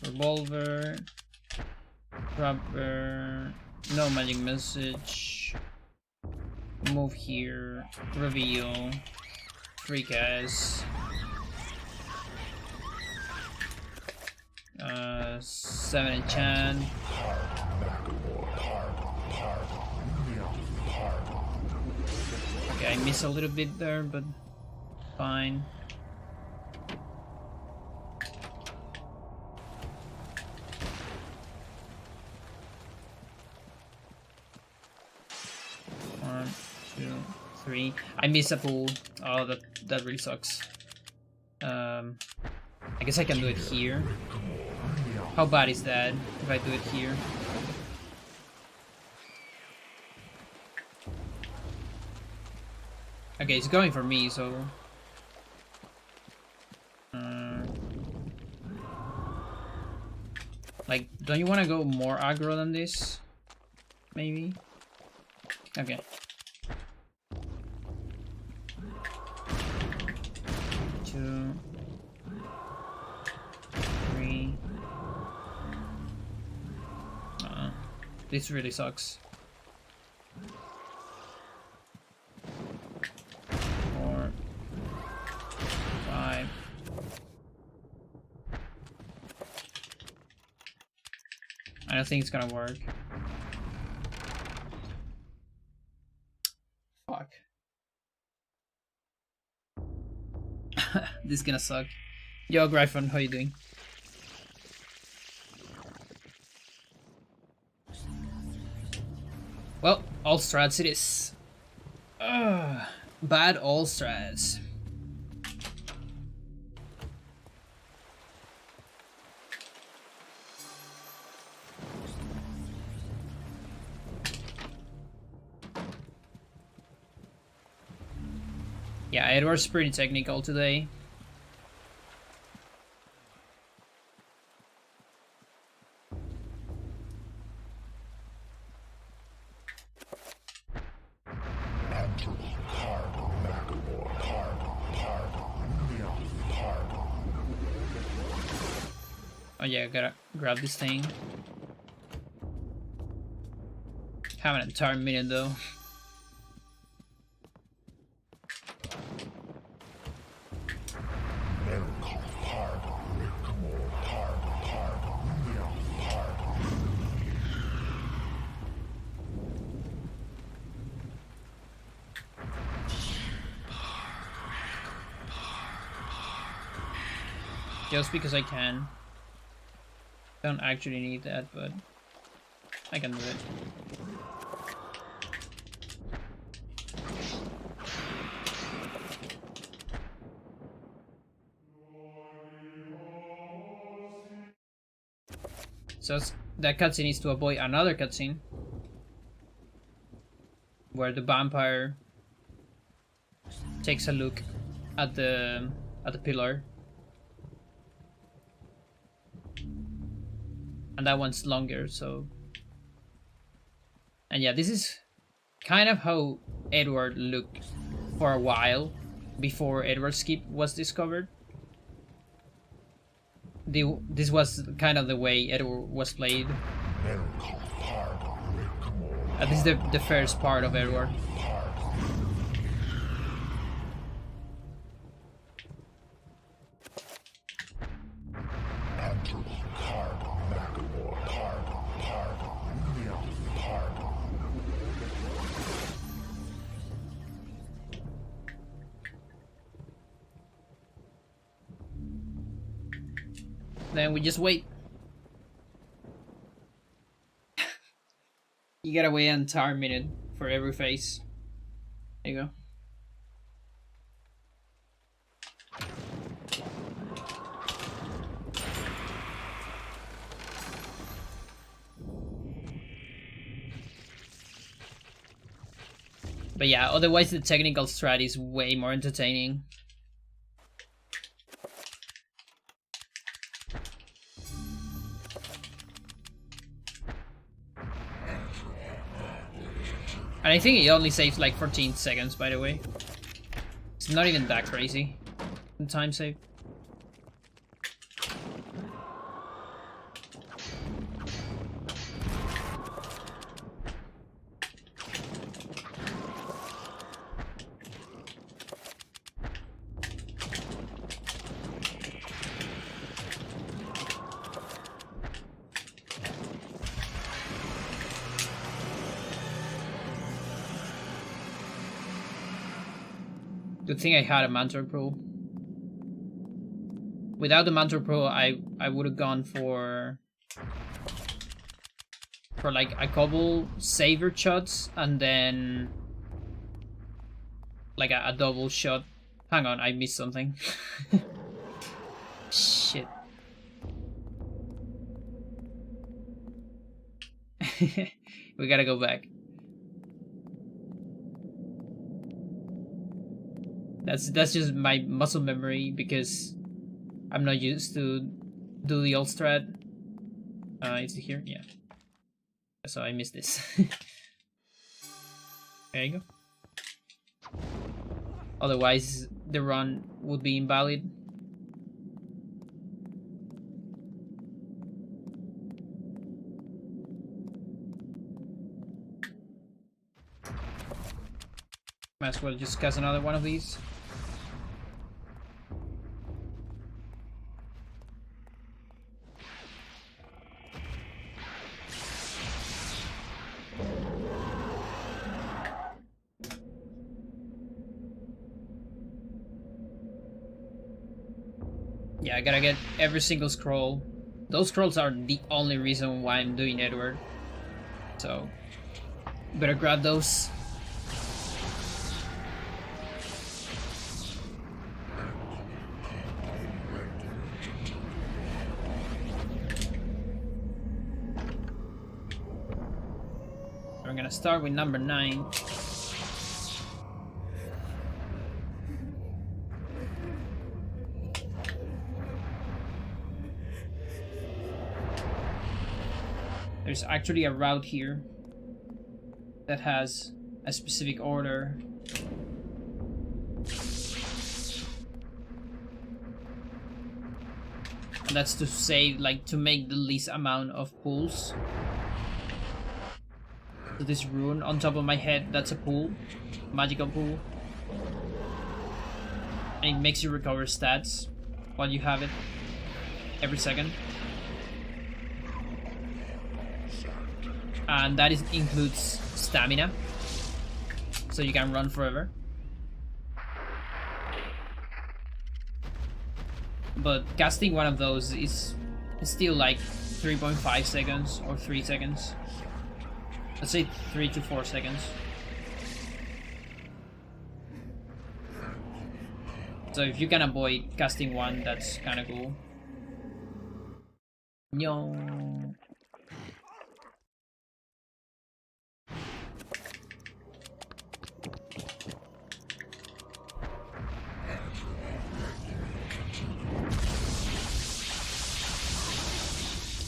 Revolver... Rubber... No magic message. Move here. Reveal. Freak Ass. 7 enchant. Okay, I missed a little bit there, but fine. One, two, three. I missed a pool. Oh, that really sucks. I guess I can do it here. How bad is that if I do it here? Okay, it's going for me, so... like, don't you want to go more aggro than this? Maybe? Okay. Two... three... this really sucks. 4... 5... I don't think it's gonna work. Fuck. This is gonna suck. Yo, Gryphon, how you doing? Well, all strats it is. Bad all strats. Yeah, Edward's pretty technical today. Oh yeah, I gotta grab this thing. Have an entire minute though. Just because I can. Don't actually need that, but I can do it. So that cutscene is to avoid another cutscene where the vampire takes a look at the pillar. And that one's longer, so... And yeah, this is kind of how Edward looked for a while before Edward's Skip was discovered. This was kind of the way Edward was played. This is the first part of Edward. Then we just wait. You gotta wait an entire minute for every phase. There you go. But yeah, otherwise the technical strat is way more entertaining. And I think it only saves like 14 seconds, by the way. It's not even that crazy. The time save. Good thing I had a Mantorok Pro. Without the Mantorok Pro, I would have gone for like a couple saver shots and then like a double shot. Hang on, I missed something. Shit. We gotta go back. That's just my muscle memory because I'm not used to do the old strat. Is it here? Yeah. So I missed this. There you go. Otherwise, the run would be invalid. Might as well just cast another one of these. Yeah, I gotta get every single scroll. Those scrolls are the only reason why I'm doing Edward. So, better grab those. We're gonna start with number 9. There's actually a route here that has a specific order. And that's to say, like, to make the least amount of pulls. So this rune on top of my head, that's a pull. Magical pull. And it makes you recover stats while you have it. Every second. And that includes stamina. So you can run forever. But casting one of those is still like 3.5 seconds or 3 seconds. Let's say 3 to 4 seconds. So if you can avoid casting one, that's kind of cool. No.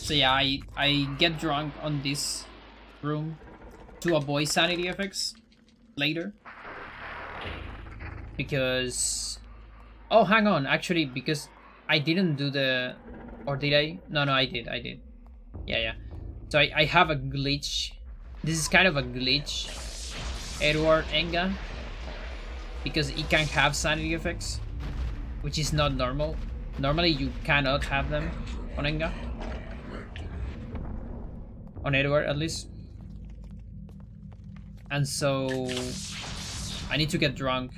So yeah, I get drunk on this room to avoid sanity effects later. Because... oh, hang on, actually, because I didn't do the... or did I? No, I did. Yeah. So I have a glitch. This is kind of a glitch. Edward Ehn'gha. Because it can have sanity effects. Which is not normal. Normally you cannot have them on Ehn'gha. On Edward, at least. And so... I need to get drunk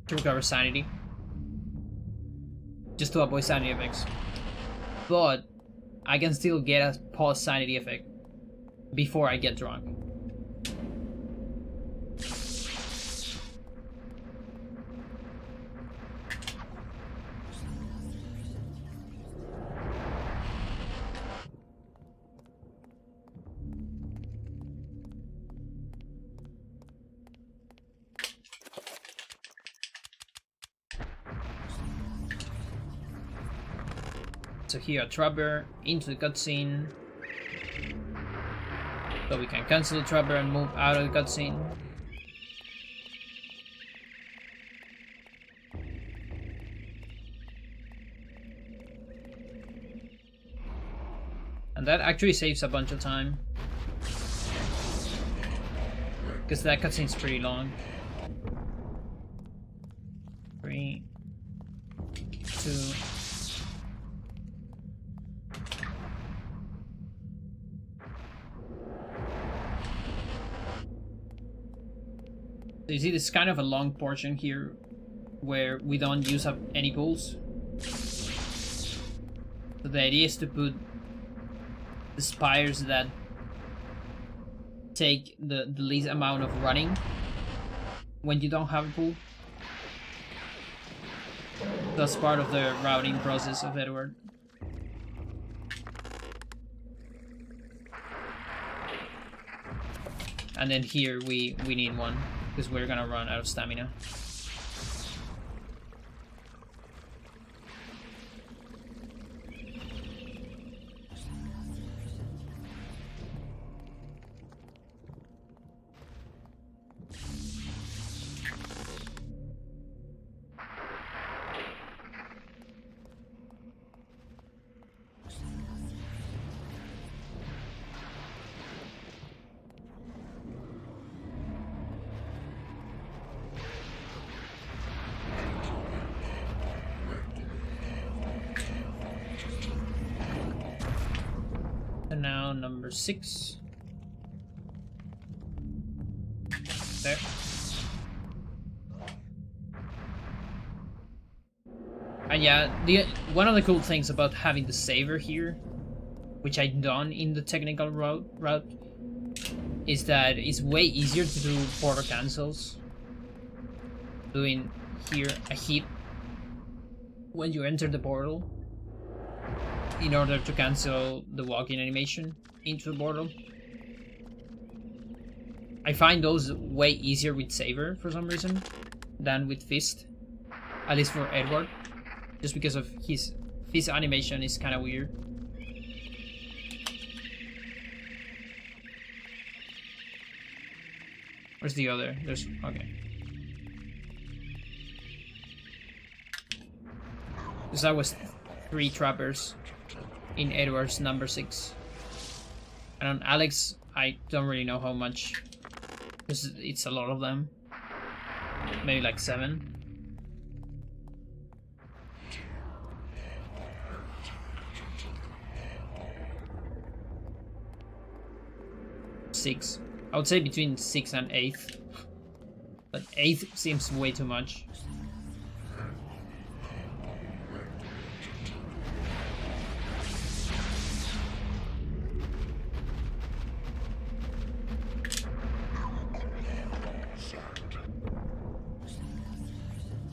to recover sanity. Just to avoid sanity effects. But I can still get a pause sanity effect before I get drunk. So here, a trapper into the cutscene. So we can cancel the trapper and move out of the cutscene. And that actually saves a bunch of time. Because that cutscene's pretty long. 3, 2... So you see, this is kind of a long portion here where we don't use up any pulls. So the idea is to put the spires that take the least amount of running when you don't have a pull. That's part of the routing process of Edward. And then here we need one, because we're gonna run out of stamina. And now number 6. There. And yeah, one of the cool things about having the saver here, which I've done in the technical route, is that it's way easier to do portal cancels. Doing here a hit when you enter the portal, in order to cancel the walking animation into the portal. I find those way easier with Saber for some reason than with Fist, at least for Edward, just because of his animation is kind of weird. Where's the other? There's okay. Because that was 3 trappers in Edward's number 6. And on Alex, I don't really know how much. Because it's a lot of them. Maybe like 7. Six. I would say between 6 and 8. But 8 seems way too much.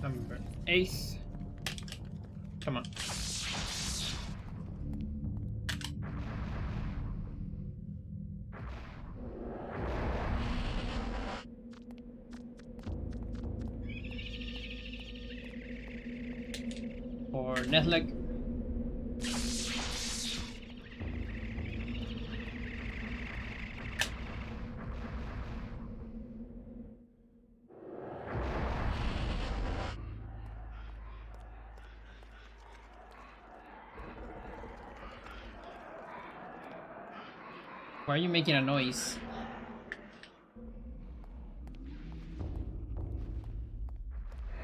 Number 8. Come on. For Netleg. Why are you making a noise?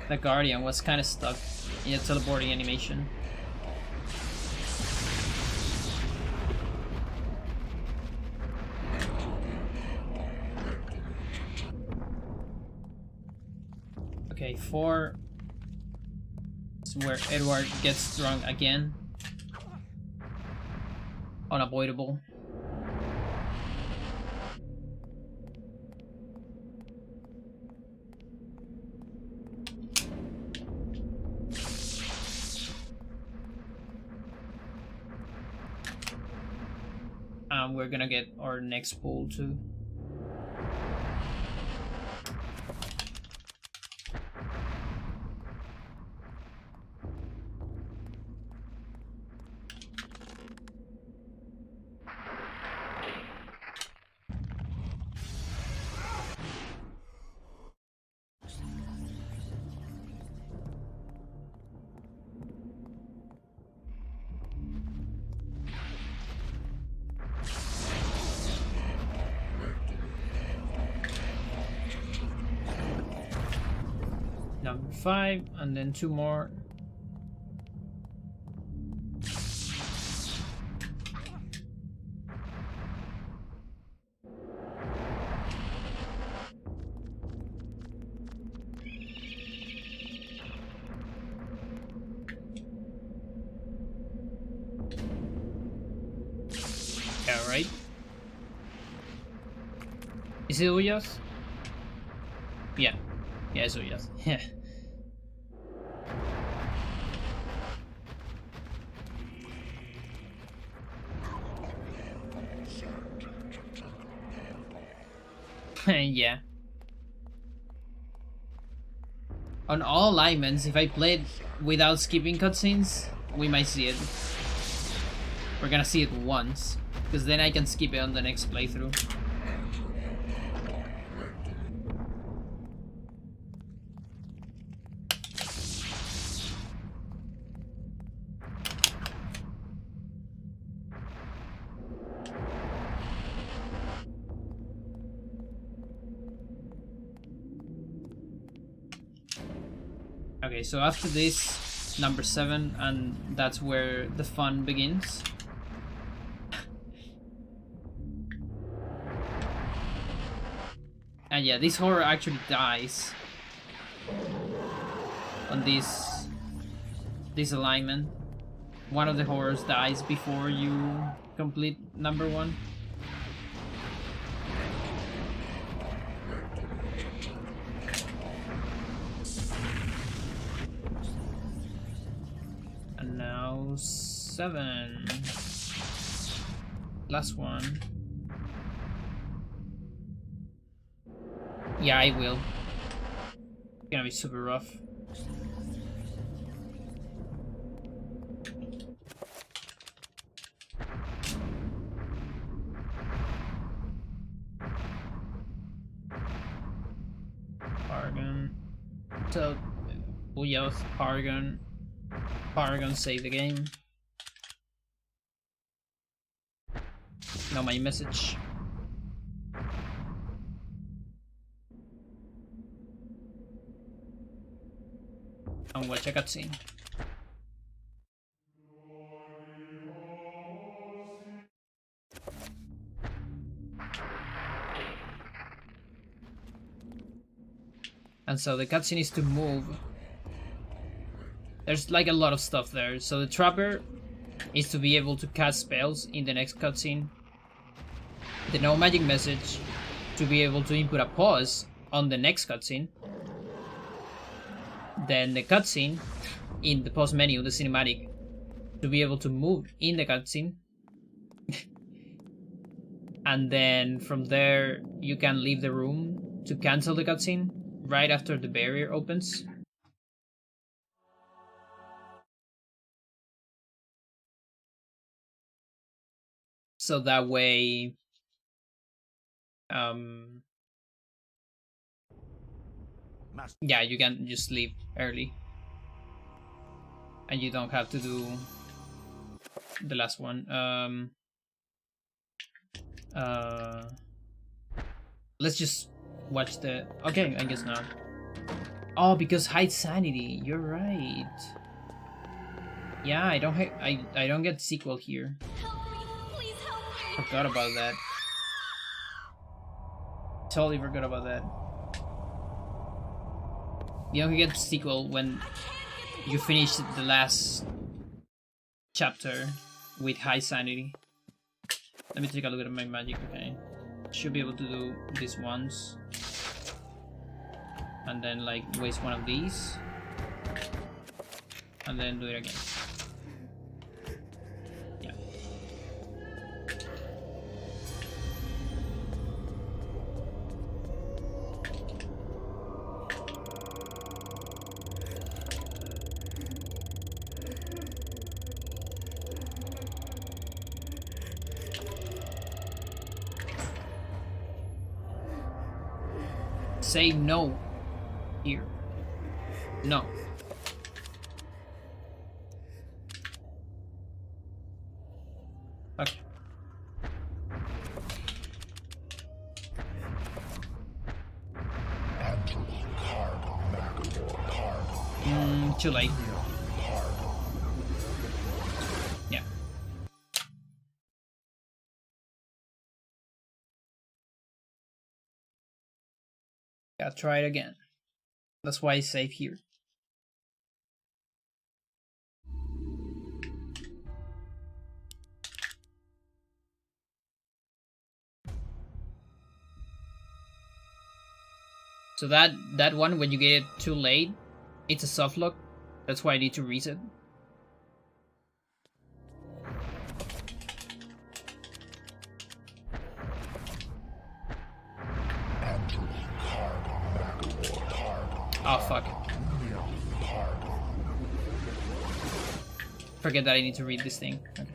The Guardian was kind of stuck in a teleporting animation. Okay, 4 is where Edward gets drunk again. Unavoidable. We're gonna get our next pull too. Number 5, and then 2 more. Yeah, right. Is it Uyas? Yeah. Yeah, it's Uyas. Yeah. Yeah. On all alignments, if I played without skipping cutscenes, we might see it. We're gonna see it once, because then I can skip it on the next playthrough. Okay, so after this, number 7, and that's where the fun begins. And yeah, this horror actually dies on this alignment. One of the horrors dies before you complete number 1. And now 7. Last one. Yeah, I will. It's gonna be super rough. So, Pious, Paragon save the game. Now my message. And watch a cutscene. And so the cutscene is to move. There's like a lot of stuff there. So the Trapper is to be able to cast spells in the next cutscene. The no magic message to be able to input a pause on the next cutscene. Then the cutscene in the pause menu, the cinematic, to be able to move in the cutscene. And then from there you can leave the room to cancel the cutscene right after the barrier opens. So that way yeah, you can just leave early and you don't have to do the last one. Let's just watch the... Okay, I guess not. Oh, because hide sanity. You're right. Yeah, I don't get sequel here. Help me! Please help me! Forgot about that. Totally forgot about that. You don't get sequel when you finish the last chapter with high sanity. Let me take a look at my magic. Okay, should be able to do this once, and then like waste one of these, and then do it again. Yeah. Say no here. No. Okay. Too late. Yeah. Gotta try it again. That's why I save here. So that one, when you get it too late, it's a soft lock. That's why I need to reset. Oh fuck. Forget that I need to read this thing. Okay.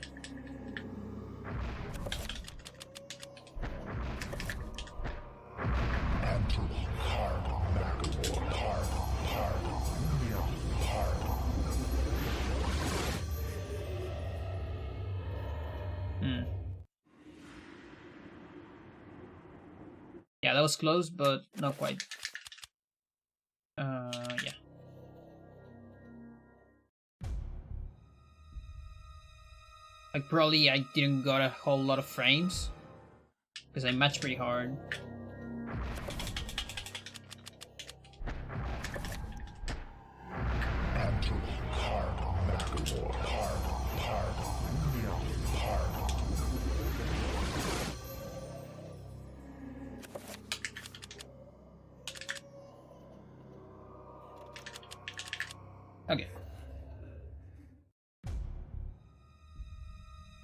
Yeah, that was close, but not quite. Yeah. Like, probably I didn't got a whole lot of frames, because I matched pretty hard. Okay.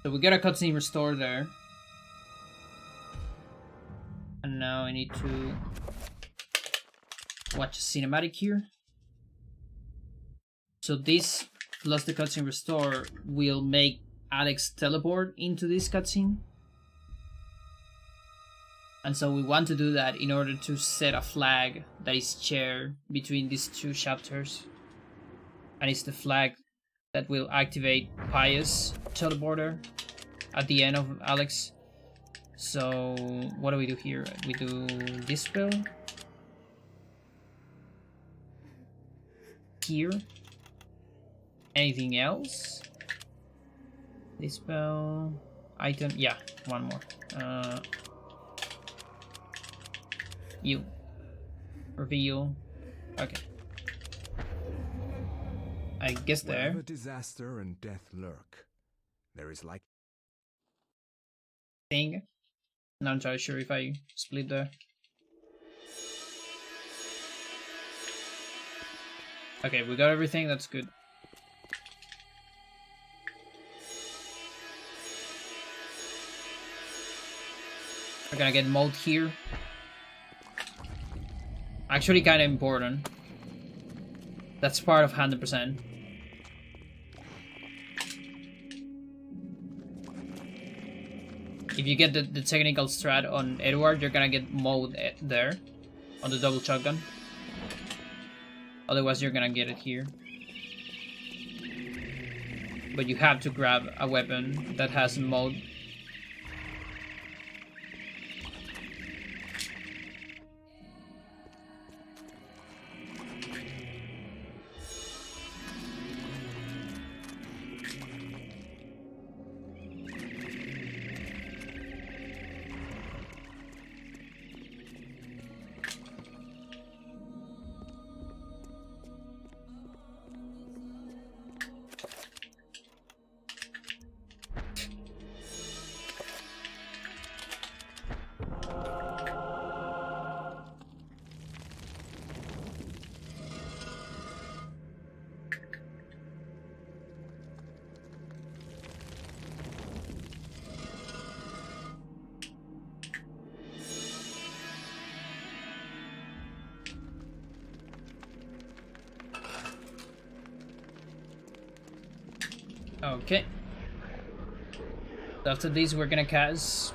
So we got a cutscene restore there. And now I need to watch a cinematic here. So this plus the cutscene restore will make Alex teleport into this cutscene. And so we want to do that in order to set a flag that is shared between these two chapters. And it's the flag that will activate Pious teleporter at the end of Alex. So what do we do here? We do this spell here. Anything else? This spell item, yeah, one more. You reveal. Okay. I guess there. Wherever disaster and death lurk, there is like Thing. Not entirely sure if I split there. Okay, we got everything. That's good. We're gonna get mode here. Actually, kind of important. That's part of 100%. If you get the technical strat on Edward, you're gonna get mode there on the double shotgun. Otherwise, you're gonna get it here. But you have to grab a weapon that has mode. Okay. After this, we're gonna cast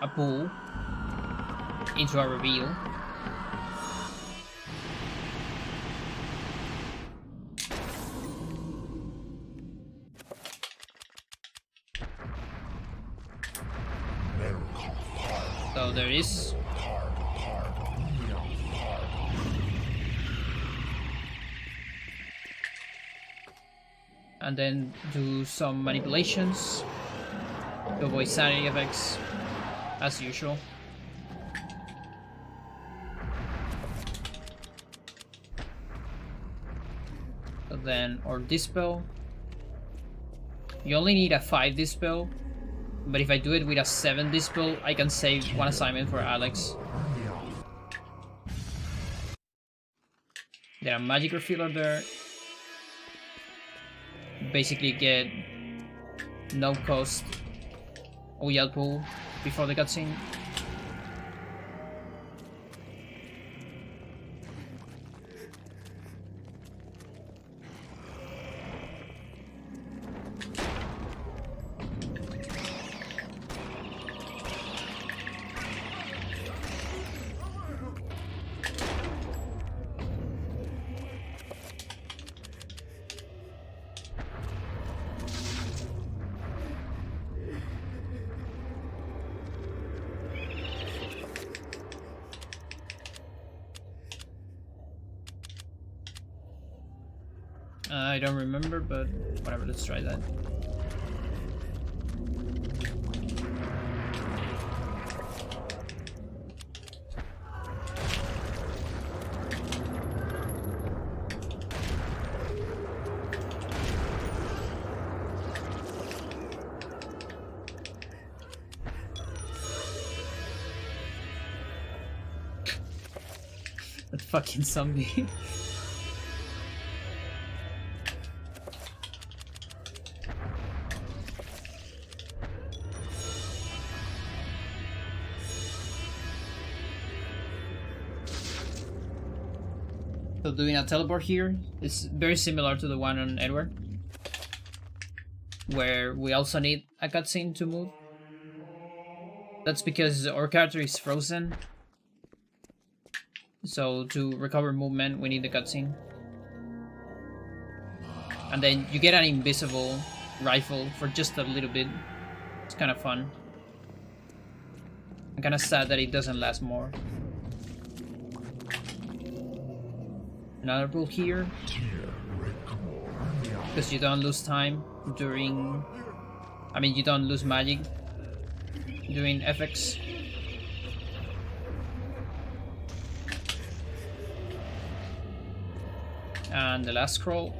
a pool into our reveal. So there is. And then do some manipulations to avoid sanity effects, as usual. So then, or dispel. You only need a 5 dispel, but if I do it with a 7 dispel, I can save one assignment for Alex. There are magic refiller there. Basically get no cost OEL pool before the cutscene. I don't remember, but whatever, let's try that. That fucking zombie. So doing a teleport here is very similar to the one on Edward, where we also need a cutscene to move. That's because our character is frozen. So to recover movement, we need the cutscene. And then you get an invisible rifle for just a little bit. It's kind of fun. I'm kind of sad that it doesn't last more. Another rule here. Because you don't lose time during... I mean, you don't lose magic during FX. And the last scroll.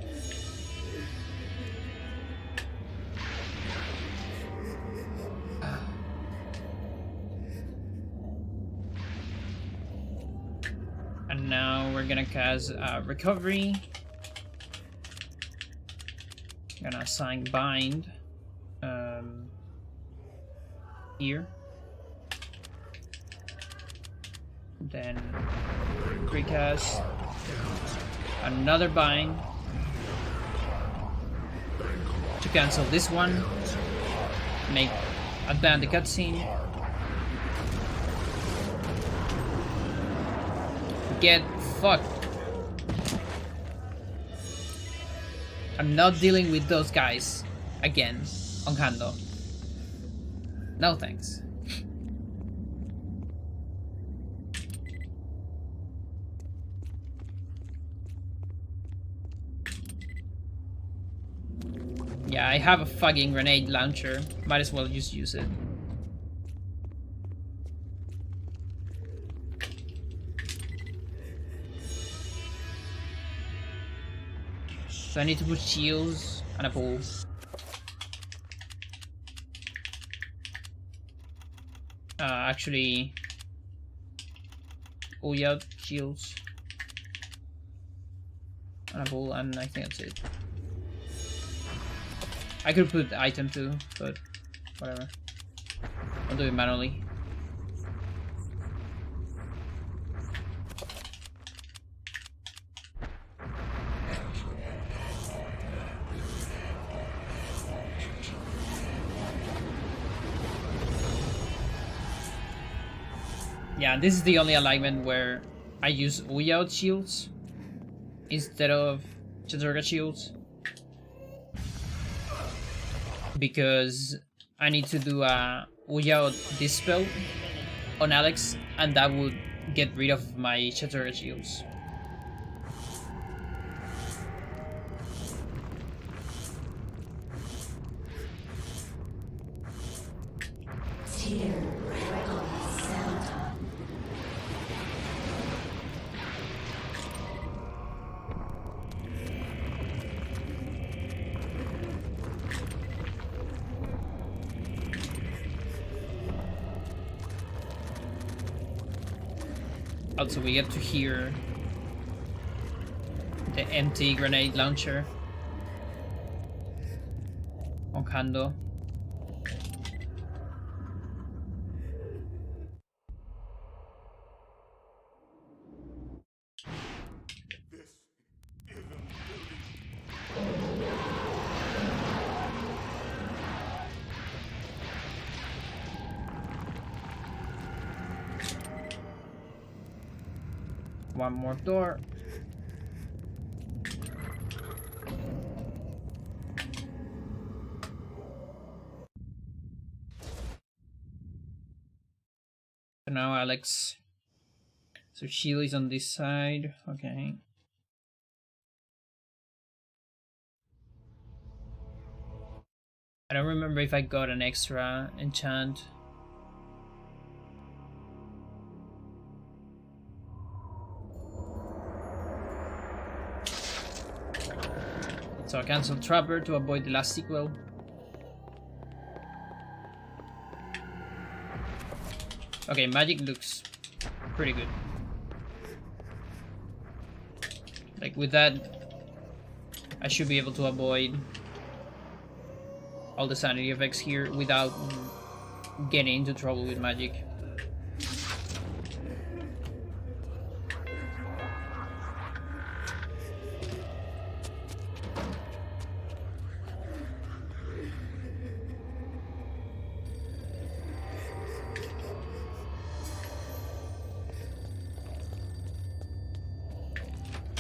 And now we're gonna cast Recovery. Gonna assign Bind here. Then recast another Bind to cancel this one. Make advance the cutscene. Get fucked. I'm not dealing with those guys again on Hando. No thanks. Yeah, I have a fucking grenade launcher. Might as well just use it. So I need to put shields and a pool. Actually... Oh yeah, shields. And a pool, and I think that's it. I could put the item too, but whatever. I'll do it manually. Yeah, this is the only alignment where I use Uyao shields instead of Chattur'gha shields. Because I need to do a Uyao Dispel on Alex, and that would get rid of my Chattur'gha shields. Also, we get to hear the empty grenade launcher on Hando. One more door. So now Alex. So Sheila is on this side. Okay. I don't remember if I got an extra enchant. So I cancel Trapper to avoid the last sequel. Okay, magic looks pretty good. Like with that, I should be able to avoid all the sanity effects here without getting into trouble with magic.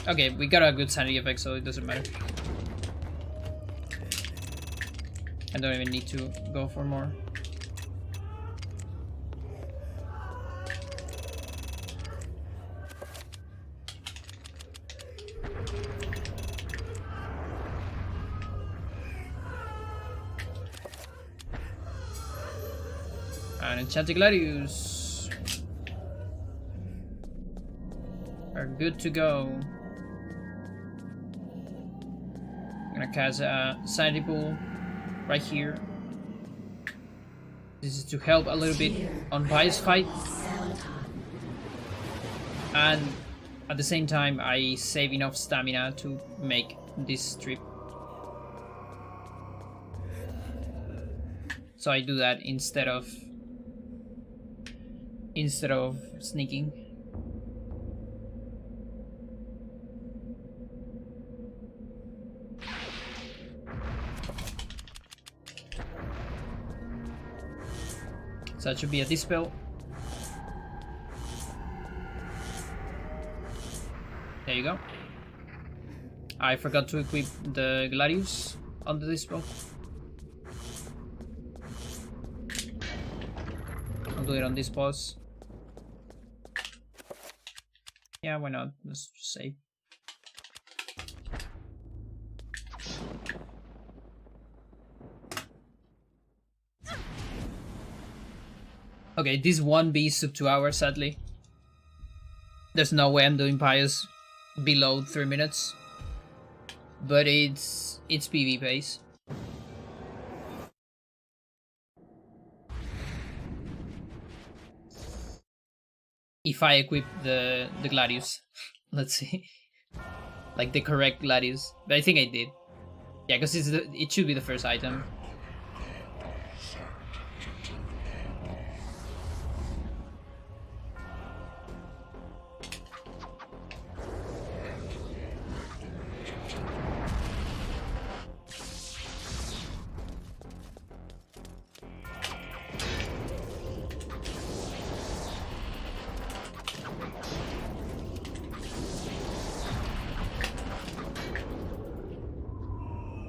Okay, we got a good sanity effect, so it doesn't matter. I don't even need to go for more. And Enchanted Gladius are good to go. I'm gonna cast a Sanity Pool right here. This is to help a little bit on Pious fight. And at the same time, I save enough stamina to make this trip. So I do that instead of sneaking. So that should be a dispel. There you go. I forgot to equip the Gladius on the dispel. I'll do it on this boss. Yeah, why not? Let's just save. Okay, this won't be sub 2 hours, sadly. There's no way I'm doing Pious below 3 minutes. But it's PV pace. If I equip the Gladius. Let's see. Like the correct Gladius. But I think I did. Yeah, because it should be the first item.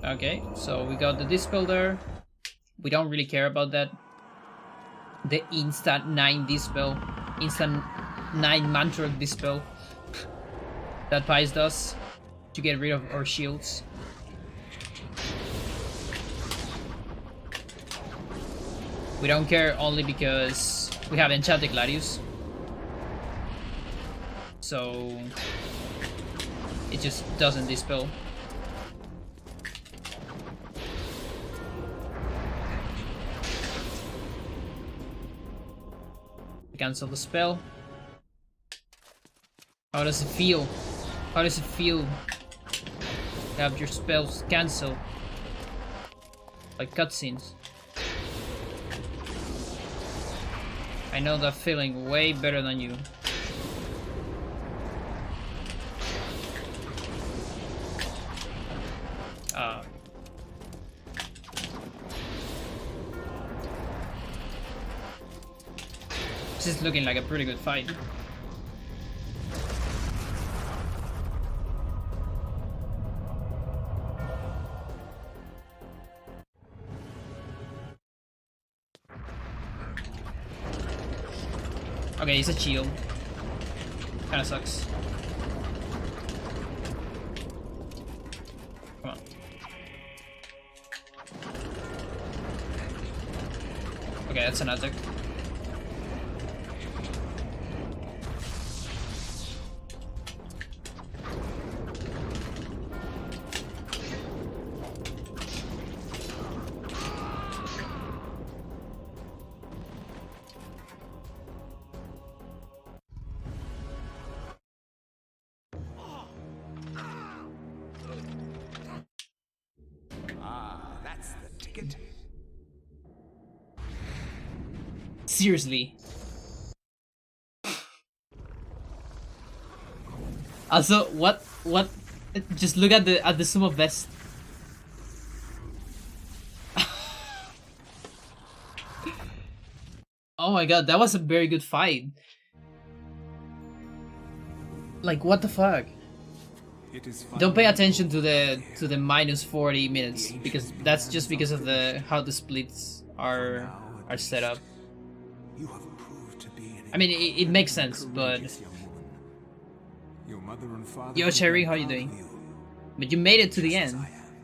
Okay, so we got the dispel there. We don't really care about that. The instant 9 dispel, instant 9 Mantorok dispel that Pious does to get rid of our shields. We don't care only because we have Enchanted Gladius. So it just doesn't dispel. Cancel the spell. How does it feel? How does it feel to have your spells cancelled? Like cutscenes. I know that feeling way better than you. This is looking like a pretty good fight. Okay, he's a shield. Kinda sucks. Come on. Okay, that's an attack. Seriously. Also, what? Just look at the Sumo vest. Oh my god, that was a very good fight. Like, what the fuck? It is Don't pay attention to the minus 40 minutes because that's just because of the how the splits are set up. You have proved to be an I mean, it makes sense, but courageous young woman. Your mother and father yo, would Cherry, be how you proud doing? of you, But you made it to the just as end. I am.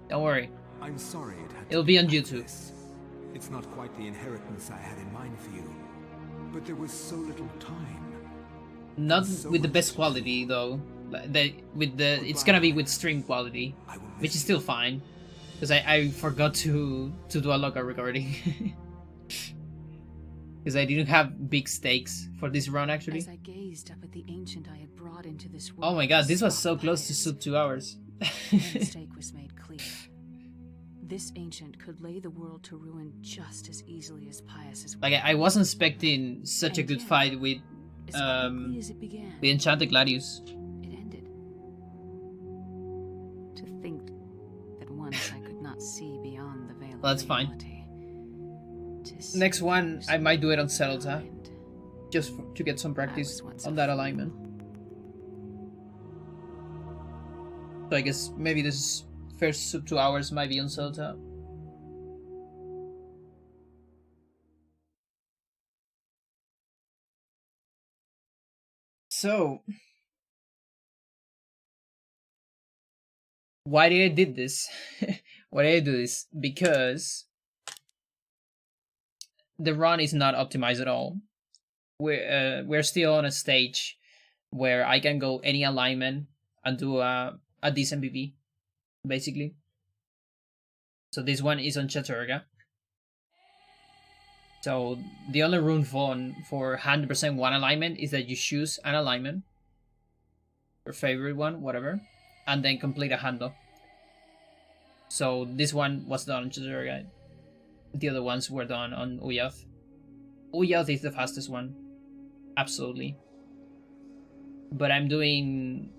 Don't worry, I'm sorry it had to it'll be on like YouTube. this. It's not quite the inheritance I had in mind for you, but there was so little time. Not with the best quality though. It's gonna be with stream quality, I will miss which is still fine, because I forgot to do a local recording. Because I didn't have big stakes for this run actually. As I gazed up at the ancient I had brought into this world, Oh my god, this was so stopped close to Pious. sub 2 hours. The mistake was made clear. This ancient could lay the world to ruin just as easily as Pious's. Like I wasn't expecting such a And good yet, fight with as quickly as it began, the Enchanted Gladius. it ended. To think that once I could not see beyond the veil. Well, that's of fine. reality, to see Next one, I might do it on Chattur'gha, blind. just to get some practice was once on a that fool. alignment. So I guess maybe this first sub 2 hours might be on Chattur'gha. So, why did I did this? Why did I do this? Because the run is not optimized at all. We're still on a stage where I can go any alignment and do a decent PV, basically. So this one is on Chattur'gha. So the only rune for 100% one alignment is that you choose an alignment, your favorite one, whatever, and then complete a handle. So this one was done on Chattur'gha. The other ones were done on Uyath. Uyath is the fastest one, absolutely. But I'm doing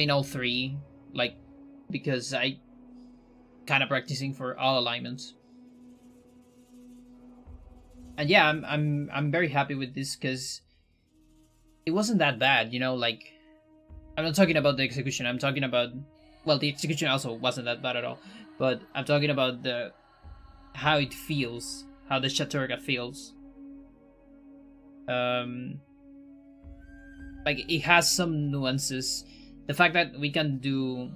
all three, like, because I kind of practicing for all alignments. And yeah, I'm very happy with this because it wasn't that bad, you know. Like, I'm not talking about the execution. I'm talking about, well, the execution also wasn't that bad at all. But I'm talking about how it feels, how the Chattur'gha feels. Like it has some nuances. The fact that we can do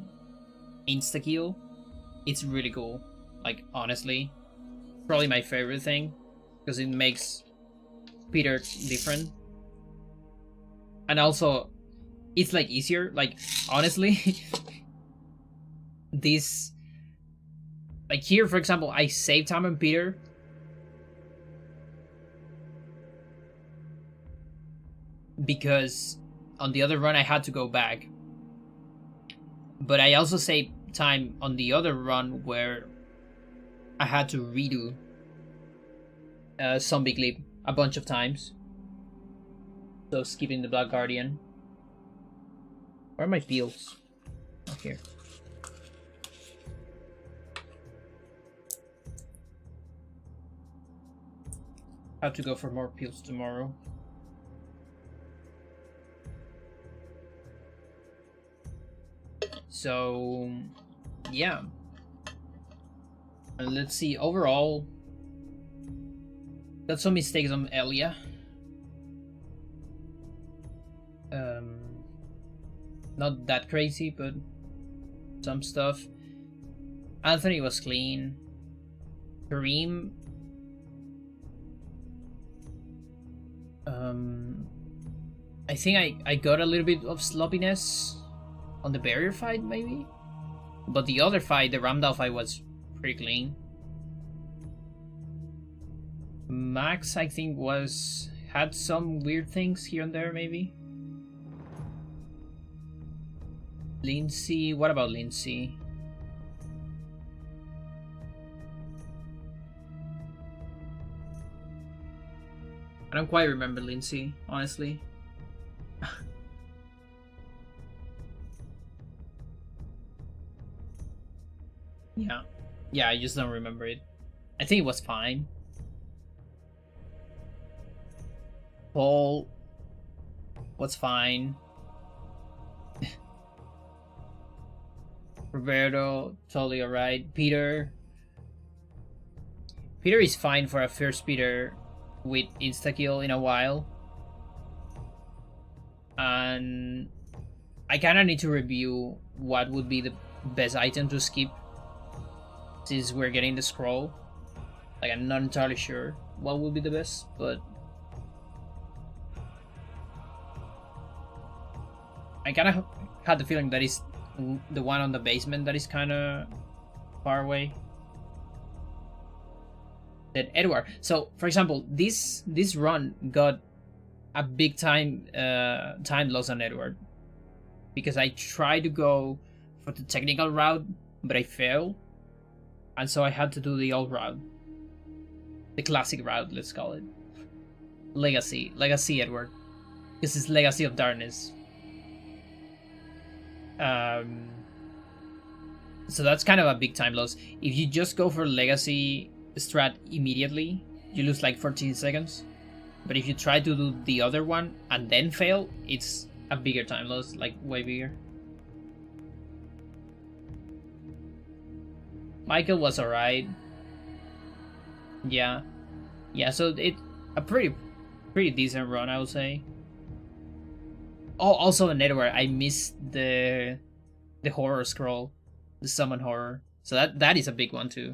insta kill, it's really cool. Like honestly, probably my favorite thing. Because it makes Peter different. And also, it's like easier. Like, honestly, this... Like here, for example, I saved time on Peter. Because on the other run I had to go back. But I also saved time on the other run where I had to redo Zombie Clip a bunch of times. So skipping the Black Guardian. Where are my peels? Oh, here. Have to go for more peels tomorrow. So yeah. And let's see, overall got some mistakes on Elia. Not that crazy, but some stuff. Anthony was clean. Kareem, I think I got a little bit of sloppiness on the barrier fight, maybe. But the other fight, the Ramdal fight, was pretty clean. Max, I think, had some weird things here and there, maybe. Lindsay, what about Lindsay? I don't quite remember Lindsay, honestly. Yeah, I just don't remember it. I think it was fine. Paul was fine. Roberto, totally alright. Peter is fine for a first Peter with insta-kill in a while. And I kinda need to review what would be the best item to skip since we're getting the scroll. Like, I'm not entirely sure what would be the best, but I kind of had the feeling that is the one on the basement that is kind of far away. That Edward. So, for example, this run got a big time loss on Edward because I tried to go for the technical route, but I failed, and so I had to do the old route, the classic route, let's call it. Legacy Edward, because it's Legacy of Darkness. So that's kind of a big time loss. If you just go for Legacy strat immediately, you lose like 14 seconds. But if you try to do the other one and then fail, it's a bigger time loss, like way bigger. Michael was alright. Yeah, so it a pretty decent run, I would say. Oh, also in Edward, I missed the horror scroll, the summon horror. So that is a big one too.